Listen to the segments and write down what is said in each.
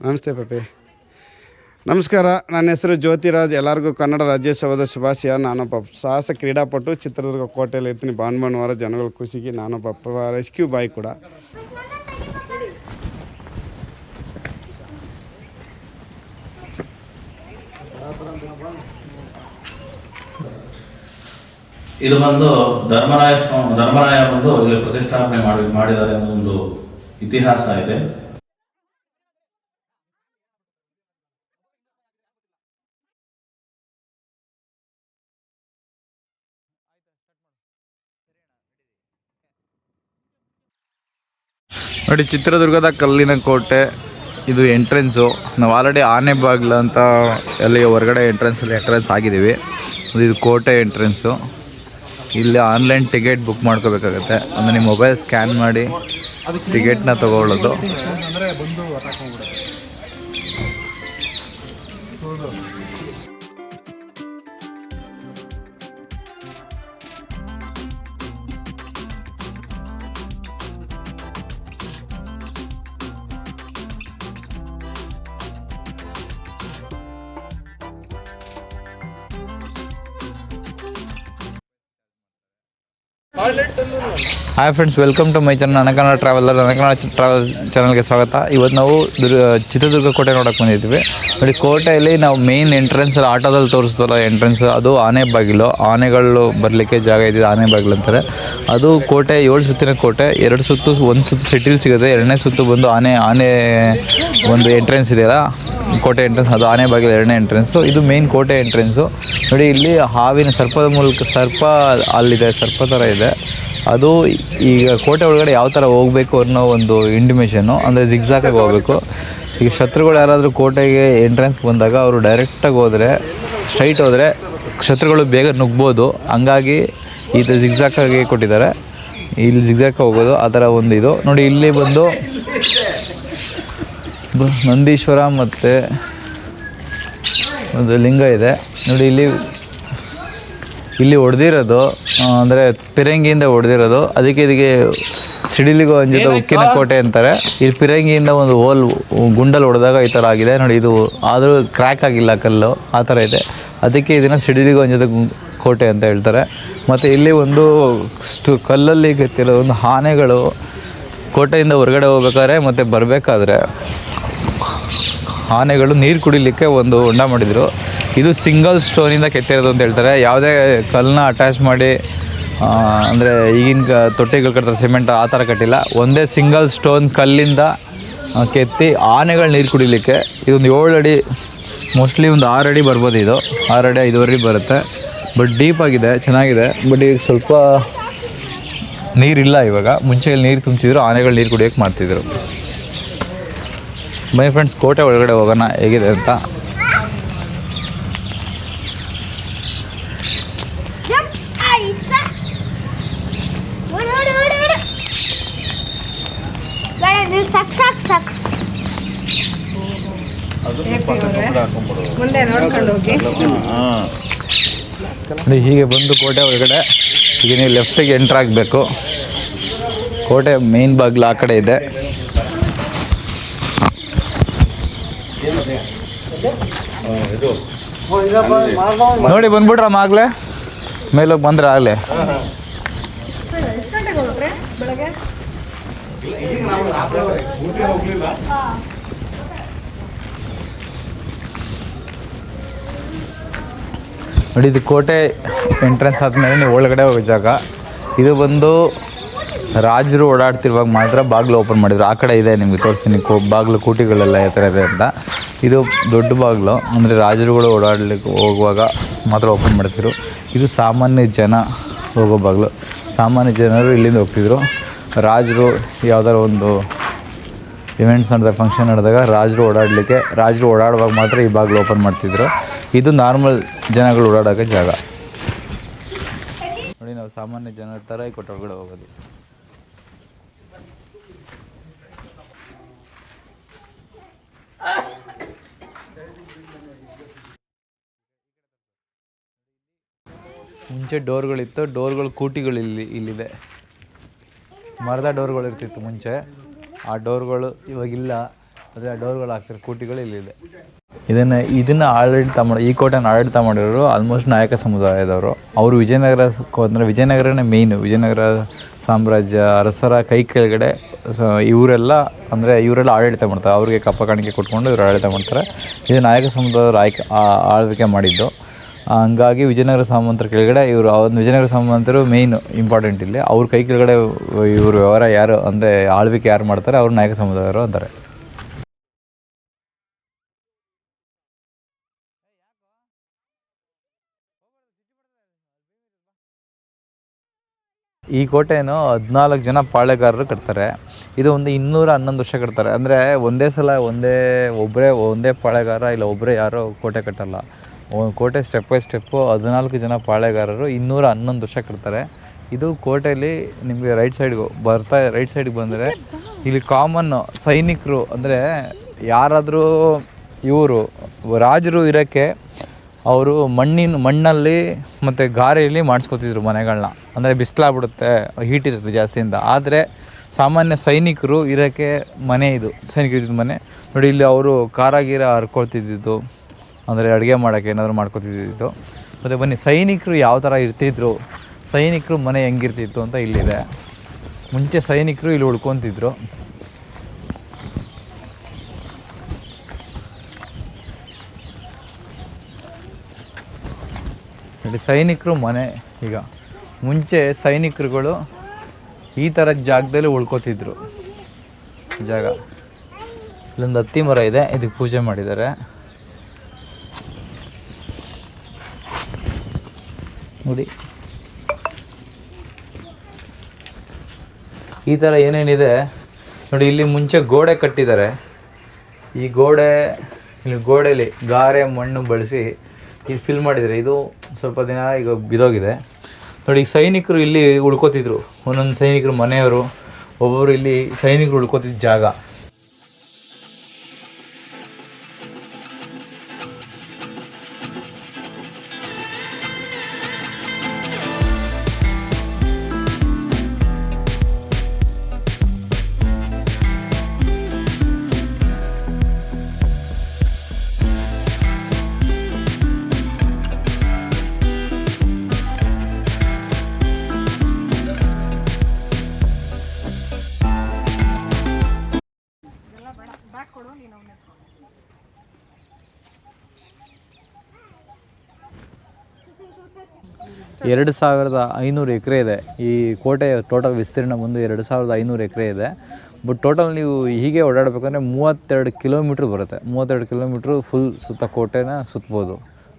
ನಮಸ್ತೆ ಪಪಿ. ನಮಸ್ಕಾರ, ನನ್ನ ಹೆಸರು ಜ್ಯೋತಿರಾಜ್. ಎಲ್ಲರಿಗೂ ಕನ್ನಡ ರಾಜ್ಯೋತ್ಸವದ ಶುಭಾಶಯ. ನಾನೊಬ್ಬ ಸಾಹಸ ಕ್ರೀಡಾಪಟು. ಚಿತ್ರದುರ್ಗ ಕೋಟೆಯಲ್ಲಿ ಇರ್ತೀನಿ. ಭಾನುವಾರ ಜನಗಳ ಖುಷಿಗೆ ನಾನೊಬ್ಬ ರೆಸ್ಕ್ಯೂ ಬಾಯ್ ಕೂಡ. ಇದು ಬಂದು ಧರ್ಮರಾಯ ಬಂದು ಇಲ್ಲಿ ಪ್ರತಿಷ್ಠಾಪನೆ ಮಾಡಿದ್ದಾರೆ ಅನ್ನೋ ಒಂದು ಇತಿಹಾಸ ಇದೆ. ನೋಡಿ, ಚಿತ್ರದುರ್ಗದ ಕಲ್ಲಿನ ಕೋಟೆ ಇದು ಎಂಟ್ರೆನ್ಸು. ನಾವು ಆಲ್ರೆಡಿ ಆನೆ ಬಾಗಿಲು ಅಂತ ಅಲ್ಲಿ ಹೊರಗಡೆ ಎಂಟ್ರೆನ್ಸ್ ಆಗಿದ್ದೀವಿ. ಇದು ಕೋಟೆ ಎಂಟ್ರೆನ್ಸು. ಇಲ್ಲಿ ಆನ್ಲೈನ್ ಟಿಕೆಟ್ ಬುಕ್ ಮಾಡ್ಕೋಬೇಕಾಗತ್ತೆ. ಅಂದರೆ ನಿಮ್ಮ ಮೊಬೈಲ್ ಸ್ಕ್ಯಾನ್ ಮಾಡಿ ಟಿಕೆಟ್ನ ತೊಗೊಳ್ಳೋದು. Hi friends, welcome to my channel ನನಕನ್ನಡ ಟ್ರಾವೆಲರ್. ನನಕನ್ನಡ ಟ್ರಾವೆಲ್ ಚಾನಲ್ಗೆ ಸ್ವಾಗತ. ಇವತ್ತು ನಾವು ಚಿತ್ರದುರ್ಗ ಕೋಟೆ ನೋಡೋಕೆ ಬಂದಿದ್ವಿ. ನೋಡಿ, ಕೋಟೆಯಲ್ಲಿ ನಾವು ಮೇನ್ ಎಂಟ್ರೆನ್ಸಲ್ಲಿ ಆಟೋದಲ್ಲಿ ತೋರಿಸ್ತಲ್ಲ ಎಂಟ್ರೆನ್ಸ್, ಅದು ಆನೆ ಬಾಗಿಲು. ಆನೆಗಳು ಬರಲಿಕ್ಕೆ ಜಾಗ ಇದ್ದಿದ್ದು ಆನೆ ಬಾಗಿಲು ಅಂತಾರೆ. ಅದು ಕೋಟೆ 7 ಸುತ್ತಿನ ಕೋಟೆ. 2 ಸುತ್ತು, 1 ಸುತ್ತು ಸೆಟಿಲ್ ಸಿಗುತ್ತೆ. 2ನೇ ಸುತ್ತು ಬಂದು ಆನೆ ಒಂದು ಎಂಟ್ರೆನ್ಸ್ ಇದೆಯಲ್ಲ, ಕೋಟೆ ಎಂಟ್ರೆನ್ಸ್, ಅದು ಆನೆ ಬಾಗಿಲು 2ನೇ ಎಂಟ್ರೆನ್ಸು. ಇದು ಮೇನ್ ಕೋಟೆ ಎಂಟ್ರೆನ್ಸು. ನೋಡಿ, ಇಲ್ಲಿ ಹಾವಿನ ಸರ್ಪದ ಮೂಲಕ ಅಲ್ಲಿದೆ, ಸರ್ಪ ಥರ ಇದೆ. ಅದು ಈಗ ಕೋಟೆ ಒಳಗಡೆ ಯಾವ ಥರ ಹೋಗಬೇಕು ಅನ್ನೋ ಒಂದು ಇಂಟಿಮೇಷನ್ನು, ಅಂದರೆ ಜಿಗ್ಜಾಕಾಗಿ ಹೋಗಬೇಕು. ಈಗ ಶತ್ರುಗಳು ಯಾರಾದರೂ ಕೋಟೆಗೆ ಎಂಟ್ರೆನ್ಸ್ ಬಂದಾಗ ಅವರು ಡೈರೆಕ್ಟಾಗಿ ಹೋದರೆ, ಸ್ಟ್ರೈಟ್ ಹೋದರೆ ಶತ್ರುಗಳು ಬೇಗ ನುಗ್ಬೋದು. ಹಂಗಾಗಿ ಇದು ಜಿಗ್ಜಾಕಾಗಿ ಕೊಟ್ಟಿದ್ದಾರೆ. ಇಲ್ಲಿ ಜಿಗ್ಜಾಕಾಗಿ ಹೋಗೋದು ಆ ಥರ ಒಂದು ಇದು. ನೋಡಿ, ಇಲ್ಲಿ ಬಂದು ನಂದೀಶ್ವರ ಮತ್ತು ಒಂದು ಲಿಂಗ ಇದೆ. ನೋಡಿ, ಇಲ್ಲಿ ಹೊಡೆದಿರೋದು ಅಂದರೆ ಪಿರಂಗಿಯಿಂದ ಹೊಡೆದಿರೋದು. ಇದಕ್ಕೆ ಸಿಡಿಲಿಗೂ ಅಂಜಿದ ಉಕ್ಕಿನ ಕೋಟೆ ಅಂತಾರೆ. ಇಲ್ಲಿ ಪಿರಂಗಿಯಿಂದ ಒಂದು ಗುಂಡಲ್ಲಿ ಹೊಡೆದಾಗ ಈ ಥರ ಆಗಿದೆ. ನೋಡಿ, ಇದು ಆದರೂ ಕ್ರ್ಯಾಕ್ ಆಗಿಲ್ಲ ಕಲ್ಲು, ಆ ಥರ ಇದೆ. ಅದಕ್ಕೆ ಇದನ್ನು ಸಿಡಿಲಿಗೂ ಅಂಜಿದ ಕೋಟೆ ಅಂತ ಹೇಳ್ತಾರೆ. ಮತ್ತು ಇಲ್ಲಿ ಒಂದು ಕಲ್ಲಲ್ಲಿ ಕೆಲವೊಂದು ಆನೆಗಳು ಕೋಟೆಯಿಂದ ಹೊರಗಡೆ ಹೋಗ್ಬೇಕಾದ್ರೆ ಮತ್ತು ಬರಬೇಕಾದ್ರೆ ಆನೆಗಳು ನೀರು ಕುಡಿಲಿಕ್ಕೆ ಒಂದು ಹೊಂಡ ಮಾಡಿದರು. ಇದು ಸಿಂಗಲ್ ಸ್ಟೋನಿಂದ ಕೆತ್ತಿರೋದು ಅಂತ ಹೇಳ್ತಾರೆ. ಯಾವುದೇ ಕಲ್ಲನ್ನ ಅಟ್ಯಾಚ್ ಮಾಡಿ, ಅಂದರೆ ಈಗಿನ ತೊಟ್ಟಿಗಳು ಕಟ್ತಾರೆ ಸಿಮೆಂಟ್, ಆ ಥರ ಕಟ್ಟಿಲ್ಲ. ಒಂದೇ ಸಿಂಗಲ್ ಸ್ಟೋನ್ ಕಲ್ಲಿಂದ ಕೆತ್ತಿ ಆನೆಗಳು ನೀರು ಕುಡಿಲಿಕ್ಕೆ. ಇದೊಂದು 7 ಅಡಿ, ಮೋಸ್ಟ್ಲಿ ಒಂದು 6 ಅಡಿ ಬರ್ಬೋದು. ಇದು 6 ಅಡಿ 5 ಅಡಿ ಬರುತ್ತೆ. ಬಟ್ ಡೀಪಾಗಿದೆ, ಚೆನ್ನಾಗಿದೆ. ಬಟ್ ಈಗ ಸ್ವಲ್ಪ ನೀರಿಲ್ಲ ಇವಾಗ. ಮುಂಚೆ ಇಲ್ಲಿ ನೀರು ತುಂಬ್ತಿದ್ರು, ಆನೆಗಳು ನೀರು ಕುಡಿಯೋಕ್ಕೆ ಮಾಡ್ತಿದ್ರು. ಬೈ ಫ್ರೆಂಡ್ಸ್, ಕೋಟೆ ಒಳಗಡೆ ಹೋಗೋಣ ಹೇಗಿದೆ ಅಂತ. ನೋಡಿ, ಹೀಗೆ ಬಂದು ಕೋಟೆ ಒಳಗಡೆ ಈಗ ನೀವು ಲೆಫ್ಟಿಗೆ ಎಂಟ್ರ್ ಆಗಬೇಕು. ಕೋಟೆ ಮೇನ್ ಬಾಗಿಲು ಆ ಕಡೆ ಇದೆ. ನೋಡಿ, ಬಂದ್ಬಿಟ್ರಮ್ಮ ಆಗಲೇ ಮೇಲೋಗಿ ಬಂದ್ರೆ ಆಗಲೇ. ನೋಡಿ, ಇದು ಕೋಟೆ ಎಂಟ್ರೆನ್ಸ್ ಆದಮೇಲೆ ನೀವು ಒಳಗಡೆ ಹೋಗೋ ಜಾಗ. ಇದು ಬಂದು ರಾಜರು ಓಡಾಡ್ತಿರುವಾಗ ಮಾತ್ರ ಬಾಗಿಲು ಓಪನ್ ಮಾಡಿದ್ರು. ಆ ಕಡೆ ಇದೆ, ನಿಮಗೆ ತೋರಿಸ್ತೀನಿ. ಬಾಗಿಲು ಕೂಟಿಗಳೆಲ್ಲ ಯಾವ ಥರ ಇದೆ ಅಂತ. ಇದು ದೊಡ್ಡ ಬಾಗಿಲು, ಅಂದರೆ ರಾಜರುಗಳು ಓಡಾಡ್ಲಿಕ್ಕೆ ಹೋಗುವಾಗ ಮಾತ್ರ ಓಪನ್ ಮಾಡ್ತಿದ್ರು. ಇದು ಸಾಮಾನ್ಯ ಜನ ಹೋಗೋ ಬಾಗಿಲು. ಸಾಮಾನ್ಯ ಜನರು ಇಲ್ಲಿಂದ ಹೋಗ್ತಿದ್ರು. ರಾಜರು ಯಾವ್ದಾರು ಒಂದು ಇವೆಂಟ್ಸ್ ನಡೆದಾಗ, ಫಂಕ್ಷನ್ ನಡೆದಾಗ ರಾಜರು ಓಡಾಡುವಾಗ ಮಾತ್ರ ಈ ಬಾಗಿಲು ಓಪನ್ ಮಾಡ್ತಿದ್ರು. ಇದು ನಾರ್ಮಲ್ ಜನಗಳು ಓಡಾಡೋಕ್ಕೆ ಜಾಗ. ನೋಡಿ, ನಾವು ಸಾಮಾನ್ಯ ಜನರ ಥರ ಈ ಕೋಟೆ ಒಳಗಡೆ ಹೋಗೋದು. ಮುಂಚೆ ಡೋರ್ಗಳಿತ್ತು. ಕೂಟಿಗಳು ಇಲ್ಲಿದೆ. ಮರದ ಡೋರ್ಗಳು ಇರ್ತಿತ್ತು ಮುಂಚೆ. ಆ ಡೋರ್ಗಳು ಇವಾಗಿಲ್ಲ. ಅದೇ ಡೋರ್ಗಳು ಹಾಕ್ತಾರೆ ಕೋಟಿಗಳು ಇಲ್ಲಿದೆ. ಇದನ್ನು ಆಡಳಿತ ಮಾಡಿ, ಈ ಕೋಟೆನ ಆಡಳಿತ ಮಾಡಿರೋರು ಆಲ್ಮೋಸ್ಟ್ ನಾಯಕ ಸಮುದಾಯದವರು. ಅವರು ವಿಜಯನಗರ ಅಂದರೆ ವಿಜಯನಗರನೇ ಮೇಯ್ನು. ವಿಜಯನಗರ ಸಾಮ್ರಾಜ್ಯ ಅರಸರ ಕೈ ಕೆಳಗಡೆ ಇವರೆಲ್ಲ ಆಡಳಿತ ಮಾಡ್ತಾರೆ. ಅವ್ರಿಗೆ ಕಪ್ಪ ಕಾಣಿಕೆ ಕೊಟ್ಕೊಂಡು ಇವರು ಆಡಳಿತ ಮಾಡ್ತಾರೆ. ಇದು ನಾಯಕ ಸಮುದಾಯದವರು ಆಳ್ವಿಕೆ ಮಾಡಿದ್ದು. ಹಂಗಾಗಿ ವಿಜಯನಗರ ಸಾಮಂತರ ಕೆಳಗಡೆ ಇವರು ವಿಜಯನಗರ ಸಾಮಂತರು ಮೇಯ್ನು ಇಂಪಾರ್ಟೆಂಟ್ ಇಲ್ಲಿ. ಅವ್ರ ಕೈ ಕೆಳಗಡೆ ಇವರು ವ್ಯವಹಾರ ಯಾರು ಅಂದರೆ ಆಳ್ವಿಕೆ ಯಾರು ಮಾಡ್ತಾರೆ ಅವರು ನಾಯಕ ಸಮುದಾಯದವರು ಅಂತಾರೆ. ಈ ಕೋಟೆಯನ್ನು 14 ಜನ ಪಾಳೆಗಾರರು ಕಟ್ತಾರೆ. ಇದು ಒಂದು 211 ವರ್ಷ ಕಟ್ತಾರೆ. ಅಂದರೆ ಒಂದೇ ಸಲ ಒಂದೇ ಪಾಳೆಗಾರ ಇಲ್ಲ ಒಬ್ಬರೇ ಯಾರೋ ಕೋಟೆ ಕಟ್ಟಲ್ಲ. ಕೋಟೆ ಸ್ಟೆಪ್ ಬೈ ಸ್ಟೆಪ್ಪು 14 ಜನ ಪಾಳೆಗಾರರು 211 ವರ್ಷ ಕಟ್ತಾರೆ. ಇದು ಕೋಟೆಯಲ್ಲಿ ನಿಮಗೆ ರೈಟ್ ಸೈಡ್ಗೆ ಬಂದರೆ ಇಲ್ಲಿ ಕಾಮನ್ನು ಸೈನಿಕರು ಅಂದರೆ ಯಾರಾದರೂ ಇವರು ರಾಜರು ಇರೋಕ್ಕೆ ಅವರು ಮಣ್ಣಲ್ಲಿ ಮತ್ತು ಗಾರೆಯಲ್ಲಿ ಮಾಡಿಸ್ಕೊತಿದ್ರು ಮನೆಗಳನ್ನ. ಅಂದರೆ ಬಿಸಿಲಾಗ್ಬಿಡುತ್ತೆ, ಹೀಟ್ ಇರುತ್ತೆ ಜಾಸ್ತಿಯಿಂದ. ಆದರೆ ಸಾಮಾನ್ಯ ಸೈನಿಕರು ಇರೋಕ್ಕೆ ಮನೆ ಇದು ಸೈನಿಕರಿದ್ದ ಮನೆ ನೋಡಿ. ಇಲ್ಲಿ ಅವರು ಖಾರ ಹರ್ಕೊಳ್ತಿದ್ದಿದ್ದು ಅಂದರೆ ಅಡುಗೆ ಮಾಡೋಕ್ಕೆ ಏನಾದರೂ ಮಾಡ್ಕೊತಿದ್ದಿದ್ದು. ಮತ್ತು ಬನ್ನಿ ಸೈನಿಕರು ಯಾವ ಥರ ಇರ್ತಿದ್ರು, ಸೈನಿಕರು ಮನೆ ಹೆಂಗಿರ್ತಿತ್ತು ಅಂತ ಇಲ್ಲಿದೆ. ಮುಂಚೆ ಸೈನಿಕರು ಇಲ್ಲಿ ಉಳ್ಕೊತಿದ್ರು. ಇಲ್ಲಿ ಸೈನಿಕರು ಮನೆ. ಈಗ ಮುಂಚೆ ಸೈನಿಕರುಗಳು ಈ ಥರ ಜಾಗದಲ್ಲಿ ಉಳ್ಕೊತಿದ್ರು. ಜಾಗ ಇಲ್ಲೊಂದು ಹತ್ತಿ ಮರ ಇದೆ, ಇದಕ್ಕೆ ಪೂಜೆ ಮಾಡಿದ್ದಾರೆ ನೋಡಿ. ಈ ಥರ ಏನೇನಿದೆ ನೋಡಿ. ಇಲ್ಲಿ ಮುಂಚೆ ಗೋಡೆ ಕಟ್ಟಿದ್ದಾರೆ. ಈ ಗೋಡೆಯಲ್ಲಿ ಗಾರೆ ಮಣ್ಣು ಬಳಸಿ ಇಲ್ಲಿ ಫಿಲ್ ಮಾಡಿದ್ದಾರೆ. ಇದು ಸ್ವಲ್ಪ ದಿನ ಈಗ ಬಿದೋಗಿದೆ ನೋಡಿ. ಸೈನಿಕರು ಇಲ್ಲಿ ಉಳ್ಕೋತಿದ್ರು. ಒಂದೊಂದು ಸೈನಿಕರು ಮನೆಯವರು ಒಬ್ಬೊಬ್ಬರು ಇಲ್ಲಿ ಸೈನಿಕರು ಉಳ್ಕೋತಿದ್ದ ಜಾಗ. ಎರಡು 2500 ಎಕರೆ ಇದೆ. ಈ ಕೋಟೆ ಟೋಟಲ್ ವಿಸ್ತೀರ್ಣ ಬಂದು 2500 ಎಕರೆ ಇದೆ. ಬಟ್ ಟೋಟಲ್ ನೀವು ಹೀಗೆ ಓಡಾಡಬೇಕಂದ್ರೆ 32 ಕಿಲೋಮೀಟ್ರ್ ಬರುತ್ತೆ. 32 ಕಿಲೋಮೀಟ್ರು ಫುಲ್ ಸುತ್ತ ಕೋಟೆನ ಸುತ್ಬೋದು,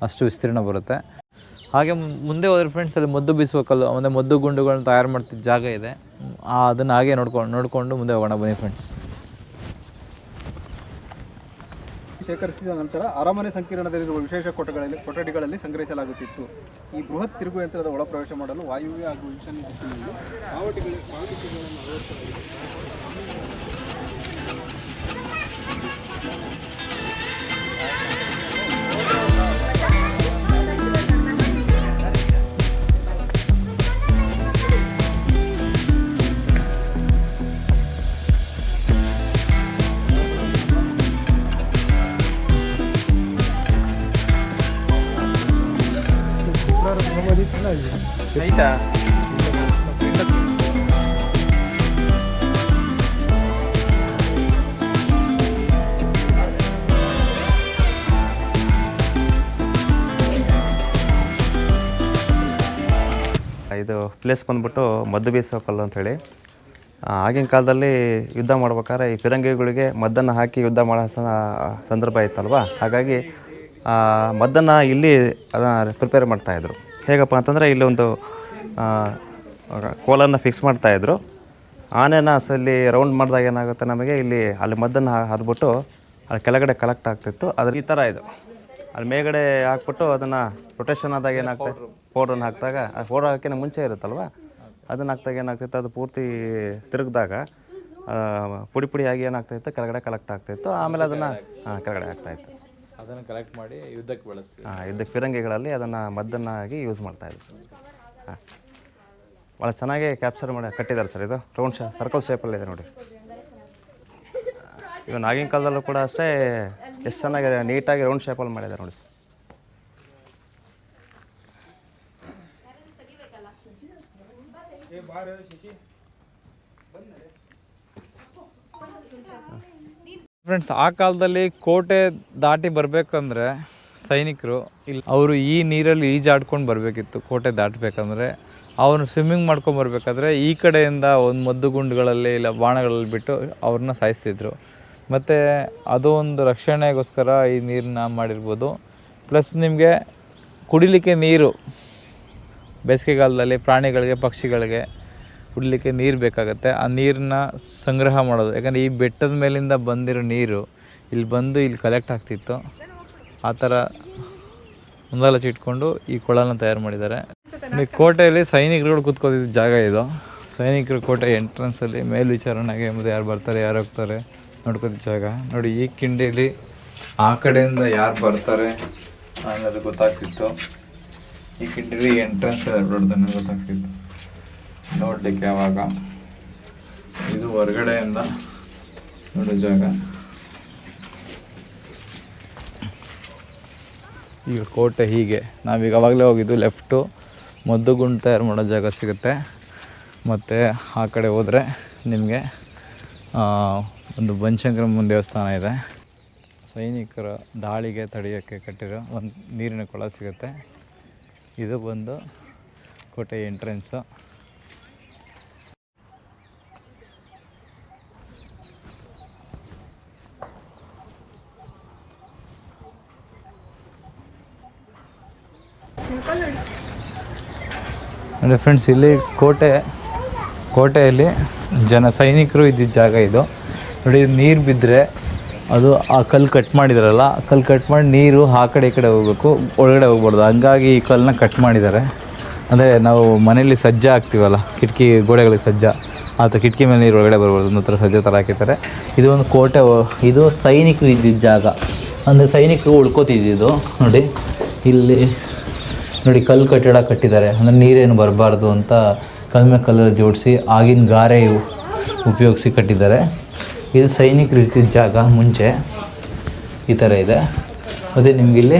ಅಷ್ಟು ವಿಸ್ತೀರ್ಣ ಬರುತ್ತೆ. ಹಾಗೆ ಮುಂದೆ ಹೋದ್ರೆ ಫ್ರೆಂಡ್ಸ್, ಅಲ್ಲಿ ಮದ್ದು ಬೀಸುವ ಕಲ್ಲು ಅಂದರೆ ಮದ್ದು ಗುಂಡುಗಳನ್ನ ತಯಾರು ಮಾಡ್ತಿದ್ದ ಜಾಗ ಇದೆ. ಅದನ್ನು ಹಾಗೆ ನೋಡಿಕೊಂಡು ಮುಂದೆ ಹೋಗೋಣ ಬನ್ನಿ ಫ್ರೆಂಡ್ಸ್. ಶೇಖರಿಸಿದ ನಂತರ ಅರಮನೆ ಸಂಕೀರ್ಣದಲ್ಲಿರುವ ವಿಶೇಷ ಕೊಠಡಿಗಳಲ್ಲಿ ಸಂಗ್ರಹಿಸಲಾಗುತ್ತಿತ್ತು. ಈ ಬೃಹತ್ ತಿರುಗು ಯಂತ್ರದ ಒಳ ಪ್ರವೇಶ ಮಾಡಲು ವಾಯುವ್ಯ ಹಾಗೂ ಈಶಾನ್ಯ ದಿಕ್ಕಿನಲ್ಲಿ ಪಾವತಿಗಳನ್ನು ಅಳವಡಿಸಲಾಗಿದೆ. ಇದು ಪ್ಲೇಸ್ ಬಂದ್ಬಿಟ್ಟು ಮದ್ದು ಬೀಸೋ ಕಲ್ಲು ಅಂಥೇಳಿ. ಆಗಿನ ಕಾಲದಲ್ಲಿ ಯುದ್ಧ ಮಾಡ್ಬೇಕಾದ್ರೆ ಈ ಫಿರಂಗಿಗಳಿಗೆ ಮದ್ದನ್ನು ಹಾಕಿ ಯುದ್ಧ ಮಾಡೋ ಸಂದರ್ಭ ಇತ್ತಲ್ವ. ಹಾಗಾಗಿ ಮದ್ದನ್ನು ಇಲ್ಲಿ ಅದನ್ನು ಪ್ರಿಪೇರ್ ಮಾಡ್ತಾಯಿದ್ರು. ಹೇಗಪ್ಪ ಅಂತಂದರೆ ಇಲ್ಲಿ ಒಂದು ಕೋಲನ್ನು ಫಿಕ್ಸ್ ಮಾಡ್ತಾಯಿದ್ರು. ಆನೆನ ಅಸಲಿ ರೌಂಡ್ ಮಾಡಿದಾಗ ಏನಾಗುತ್ತೆ ನಮಗೆ ಅಲ್ಲಿ ಮದ್ದನ್ನು ಹರಿಬಿಟ್ಟು ಅಲ್ಲಿ ಕೆಳಗಡೆ ಕಲೆಕ್ಟ್ ಆಗ್ತಿತ್ತು. ಅದ್ರ ಈ ಥರ ಇದು ಅಲ್ಲಿ ಮೇಲ್ಗಡೆ ಹಾಕ್ಬಿಟ್ಟು ಅದನ್ನು ರೊಟೇಷನ್ ಆದಾಗ ಏನಾಗ್ತದೆ, ಪೌಡ್ರನ್ನ ಹಾಕಿದಾಗ ಪೌಡ್ರ್ ಹಾಕಿನ ಮುಂಚೆ ಇರುತ್ತಲ್ವ, ಅದನ್ನು ಹಾಕ್ದಾಗ ಏನಾಗ್ತಿತ್ತು, ಅದು ಪೂರ್ತಿ ತಿರುಗಿದಾಗ ಪುಡಿ ಏನಾಗ್ತಾಯಿತ್ತು, ಕೆಳಗಡೆ ಕಲೆಕ್ಟ್ ಆಗ್ತಾಯಿತ್ತು. ಆಮೇಲೆ ಅದನ್ನು ಕೆಳಗಡೆ ಆಗ್ತಾಯಿತ್ತು. ಅದನ್ನು ಕಲೆಕ್ಟ್ ಮಾಡಿ ಯುದ್ಧಕ್ಕೆ ಬಳಸ್ತೀವಿ. ಯುದ್ಧಕ್ಕೆ ಫಿರಂಗಿಗಳಲ್ಲಿ ಅದನ್ನು ಮದ್ದನ್ನಾಗಿ ಯೂಸ್ ಮಾಡ್ತಾಯಿದ್ರು. ಹಾಂ, ಭಾಳ ಚೆನ್ನಾಗಿ ಕ್ಯಾಪ್ಚರ್ ಮಾಡಿ ಕಟ್ಟಿದ್ದಾರೆ ಸರ್. ಇದು ರೌಂಡ್ ಸರ್ಕಲ್ ಶೇಪಲ್ಲಿದೆ ನೋಡಿ. ಇವನ್ ಆಗಿನ ಕಾಲದಲ್ಲೂ ಕೂಡ ಅಷ್ಟೇ ಎಷ್ಟು ಚೆನ್ನಾಗಿದೆ, ನೀಟಾಗಿ ರೌಂಡ್ ಶೇಪಲ್ಲಿ ಮಾಡಿದ್ದಾರೆ ನೋಡಿ. ಫ್ರೆಂಡ್ಸ್, ಆ ಕಾಲದಲ್ಲಿ ಕೋಟೆ ದಾಟಿ ಬರಬೇಕಂದ್ರೆ ಸೈನಿಕರು ಇಲ್ಲಿ ಅವರು ಈ ನೀರಲ್ಲಿ ಈಜಾಡ್ಕೊಂಡು ಬರಬೇಕಿತ್ತು. ಕೋಟೆ ದಾಟಬೇಕಂದ್ರೆ ಅವನು ಸ್ವಿಮ್ಮಿಂಗ್ ಮಾಡ್ಕೊಂಡು ಬರಬೇಕಾದ್ರೆ ಈ ಕಡೆಯಿಂದ ಒಂದು ಮದ್ದುಗುಂಡುಗಳಲ್ಲಿ ಇಲ್ಲ ಬಾಣಗಳಲ್ಲಿ ಬಿಟ್ಟು ಅವ್ರನ್ನ ಸಾಯಿಸ್ತಿದ್ರು. ಮತ್ತು ಅದು ಒಂದು ರಕ್ಷಣೆಗೋಸ್ಕರ ಈ ನೀರನ್ನ ಮಾಡಿರ್ಬೋದು. ಪ್ಲಸ್ ನಿಮಗೆ ಕುಡಿಲಿಕ್ಕೆ ನೀರು ಬೇಸಿಗೆಗಾಲದಲ್ಲಿ ಪ್ರಾಣಿಗಳಿಗೆ, ಪಕ್ಷಿಗಳಿಗೆ ಕುಡಿಲಿಕ್ಕೆ ನೀರು ಬೇಕಾಗುತ್ತೆ. ಆ ನೀರನ್ನ ಸಂಗ್ರಹ ಮಾಡೋದು, ಯಾಕಂದರೆ ಈ ಬೆಟ್ಟದ ಮೇಲಿಂದ ಬಂದಿರೋ ನೀರು ಇಲ್ಲಿ ಬಂದು ಇಲ್ಲಿ ಕಲೆಕ್ಟ್ ಆಗ್ತಿತ್ತು. ಆ ಥರ ಮುಂದಾಲೋಚನೆ ಇಟ್ಕೊಂಡು ಈ ಕೊಳನ ತಯಾರು ಮಾಡಿದ್ದಾರೆ. ಈ ಕೋಟೆಯಲ್ಲಿ ಸೈನಿಕರುಗಳು ಕೂತ್ಕೋತಿದ್ದ ಜಾಗ ಇದು. ಸೈನಿಕರು ಕೋಟೆ ಎಂಟ್ರೆನ್ಸಲ್ಲಿ ಮೇಲ್ವಿಚಾರಣೆಗೆ ಮತ್ತು ಯಾರು ಬರ್ತಾರೆ ಯಾರು ಹೋಗ್ತಾರೆ ನೋಡ್ಕೋತಿದ್ದ ಜಾಗ ನೋಡಿ. ಈ ಕಿಂಡಿಯಲ್ಲಿ ಆ ಕಡೆಯಿಂದ ಯಾರು ಬರ್ತಾರೆ ಅನ್ನೋದು ಗೊತ್ತಾಗ್ತಿತ್ತು. ಈ ಕಿಂಡಿಲಿ ಎಂಟ್ರೆನ್ಸ್ ದೊಡ್ಡದನ್ನು ಗೊತ್ತಾಗ್ತಿತ್ತು ನೋಡಲಿಕ್ಕೆ. ಆವಾಗ ಇದು ಹೊರಗಡೆಯಿಂದ ನೋಡೋ ಜಾಗ. ಈಗ ಕೋಟೆ ಹೀಗೆ ನಾವೀಗ ಅವಾಗಲೇ ಹೋಗಿದ್ದು. ಲೆಫ್ಟು ಮದ್ದುಗುಂಡು ತಯಾರು ಮಾಡೋ ಜಾಗ ಸಿಗುತ್ತೆ. ಮತ್ತು ಆ ಕಡೆ ಹೋದರೆ ನಿಮಗೆ ಒಂದು ಬನಶಂಕರಮ್ಮನ ದೇವಸ್ಥಾನ ಇದೆ. ಸೈನಿಕರ ದಾಳಿಗೆ ತಡೆಯೋಕ್ಕೆ ಕಟ್ಟಿರೋ ಒಂದು ನೀರಿನ ಕೊಳ ಸಿಗುತ್ತೆ. ಇದು ಬಂದು ಕೋಟೆ ಎಂಟ್ರೆನ್ಸು. ಅಂದರೆ ಫ್ರೆಂಡ್ಸ್, ಇಲ್ಲಿ ಕೋಟೆಯಲ್ಲಿ ಸೈನಿಕರು ಇದ್ದಿದ್ದ ಜಾಗ ಇದು ನೋಡಿ. ನೀರು ಬಿದ್ದರೆ ಅದು ಆ ಕಲ್ಲು ಕಟ್ ಮಾಡಿದಾರಲ್ಲ, ಆ ಕಲ್ಲು ಕಟ್ ಮಾಡಿ ನೀರು ಆ ಕಡೆ ಈ ಕಡೆ ಹೋಗಬೇಕು, ಒಳಗಡೆ ಹೋಗ್ಬಾರ್ದು. ಹಂಗಾಗಿ ಈ ಕಲ್ಲನ್ನ ಕಟ್ ಮಾಡಿದ್ದಾರೆ. ಅಂದರೆ ನಾವು ಮನೇಲಿ ಸಜ್ಜ ಹಾಕ್ತೀವಲ್ಲ, ಕಿಟಕಿ ಗೋಡೆಗಳಿಗೆ ಸಜ್ಜ, ಆ ಥರ ಕಿಟಕಿ ಮೇಲೆ ನೀರು ಒಳಗಡೆ ಬರ್ಬಾರ್ದು ಅನ್ನೋ ಥರ ಸಜ್ಜ ಥರ ಹಾಕಿರ್ತಾರೆ. ಇದು ಒಂದು ಕೋಟೆ, ಇದು ಸೈನಿಕರು ಇದ್ದಿದ್ದ ಜಾಗ. ಅಂದರೆ ಸೈನಿಕರು ಉಳ್ಕೋತಿದ್ದಿದ್ದು ನೋಡಿ. ಇಲ್ಲಿ ನೋಡಿ ಕಲ್ಲು ಕಟ್ಟಡ ಕಟ್ಟಿದ್ದಾರೆ, ಅಂದರೆ ನೀರೇನು ಬರಬಾರ್ದು ಅಂತ ಕಲ್ಮೆ ಕಲ್ಲು ಜೋಡಿಸಿ ಆಗಿನ ಗಾರೆ ಉಪಯೋಗಿಸಿ ಕಟ್ಟಿದ್ದಾರೆ. ಇದು ಸೈನಿಕರು ಇರ್ತಿದ್ದ ಜಾಗ ಮುಂಚೆ. ಈ ಥರ ಇದೆ. ಮತ್ತು ನಿಮಗಿಲ್ಲಿ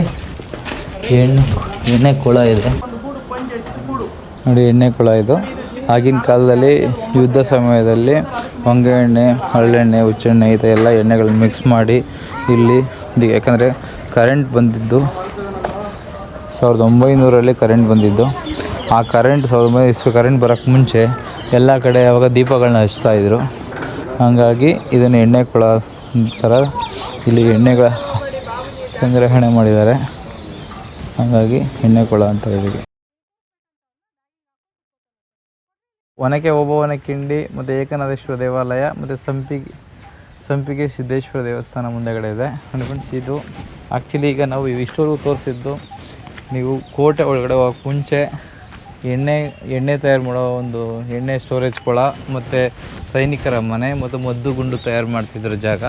ಎಣ್ಣೆ ಕೊಳ ಇದೆ ನೋಡಿ. ಎಣ್ಣೆ ಕೊಳ ಇದು ಆಗಿನ ಕಾಲದಲ್ಲಿ ಯುದ್ಧ ಸಮಯದಲ್ಲಿ ಹೊಂಗೆ ಎಣ್ಣೆ, ಹರಳೆಣ್ಣೆ, ಹುಚ್ಚೆಣ್ಣೆ ಈ ಥರ ಎಲ್ಲ ಎಣ್ಣೆಗಳನ್ನ ಮಿಕ್ಸ್ ಮಾಡಿ ಇಲ್ಲಿ, ಯಾಕಂದರೆ ಕರೆಂಟ್ ಬಂದಿದ್ದು 1900ರಲ್ಲಿ ಕರೆಂಟ್ ಬಂದಿದ್ದು. ಆ ಕರೆಂಟ್ 1900 ಇಸ್ವಿ ಕರೆಂಟ್ ಬರೋಕ್ಕೆ ಮುಂಚೆ ಎಲ್ಲ ಕಡೆ ಅವಾಗ ದೀಪಗಳನ್ನ ಹಚ್ತಾಯಿದ್ರು. ಹಾಗಾಗಿ ಇದನ್ನು ಎಣ್ಣೆ ಕೊಳ ಥರ ಇಲ್ಲಿ ಎಣ್ಣೆಗಳ ಸಂಗ್ರಹಣೆ ಮಾಡಿದ್ದಾರೆ. ಹಾಗಾಗಿ ಎಣ್ಣೆ ಕೊಳ ಅಂತ ಹೇಳಿ. ಒನಕೆ ಓಬವ್ವನ ಕಿಂಡಿ ಮತ್ತು ಏಕನಾಥೇಶ್ವರ ದೇವಾಲಯ ಮತ್ತು ಸಂಪಿಗೆ ಸಿದ್ದೇಶ್ವರ ದೇವಸ್ಥಾನ ಮುಂದೆಗಡೆ ಇದೆ. ಫ್ರೆಂಡ್ಸ್, ಇದು ಆ್ಯಕ್ಚುಲಿ ಈಗ ನಾವು ಇಷ್ಟವರೆಗೂ ತೋರಿಸಿದ್ದು ನೀವು ಕೋಟೆ ಒಳಗಡೆ ಹೋಗೋಕ್ಕೆ ಮುಂಚೆ ಎಣ್ಣೆ ತಯಾರು ಮಾಡೋ ಒಂದು ಎಣ್ಣೆ ಸ್ಟೋರೇಜ್ ಕೊಳ ಮತ್ತು ಸೈನಿಕರ ಮನೆ ಮತ್ತು ಮದ್ದುಗುಂಡು ತಯಾರು ಮಾಡ್ತಿದ್ದರು ಜಾಗ.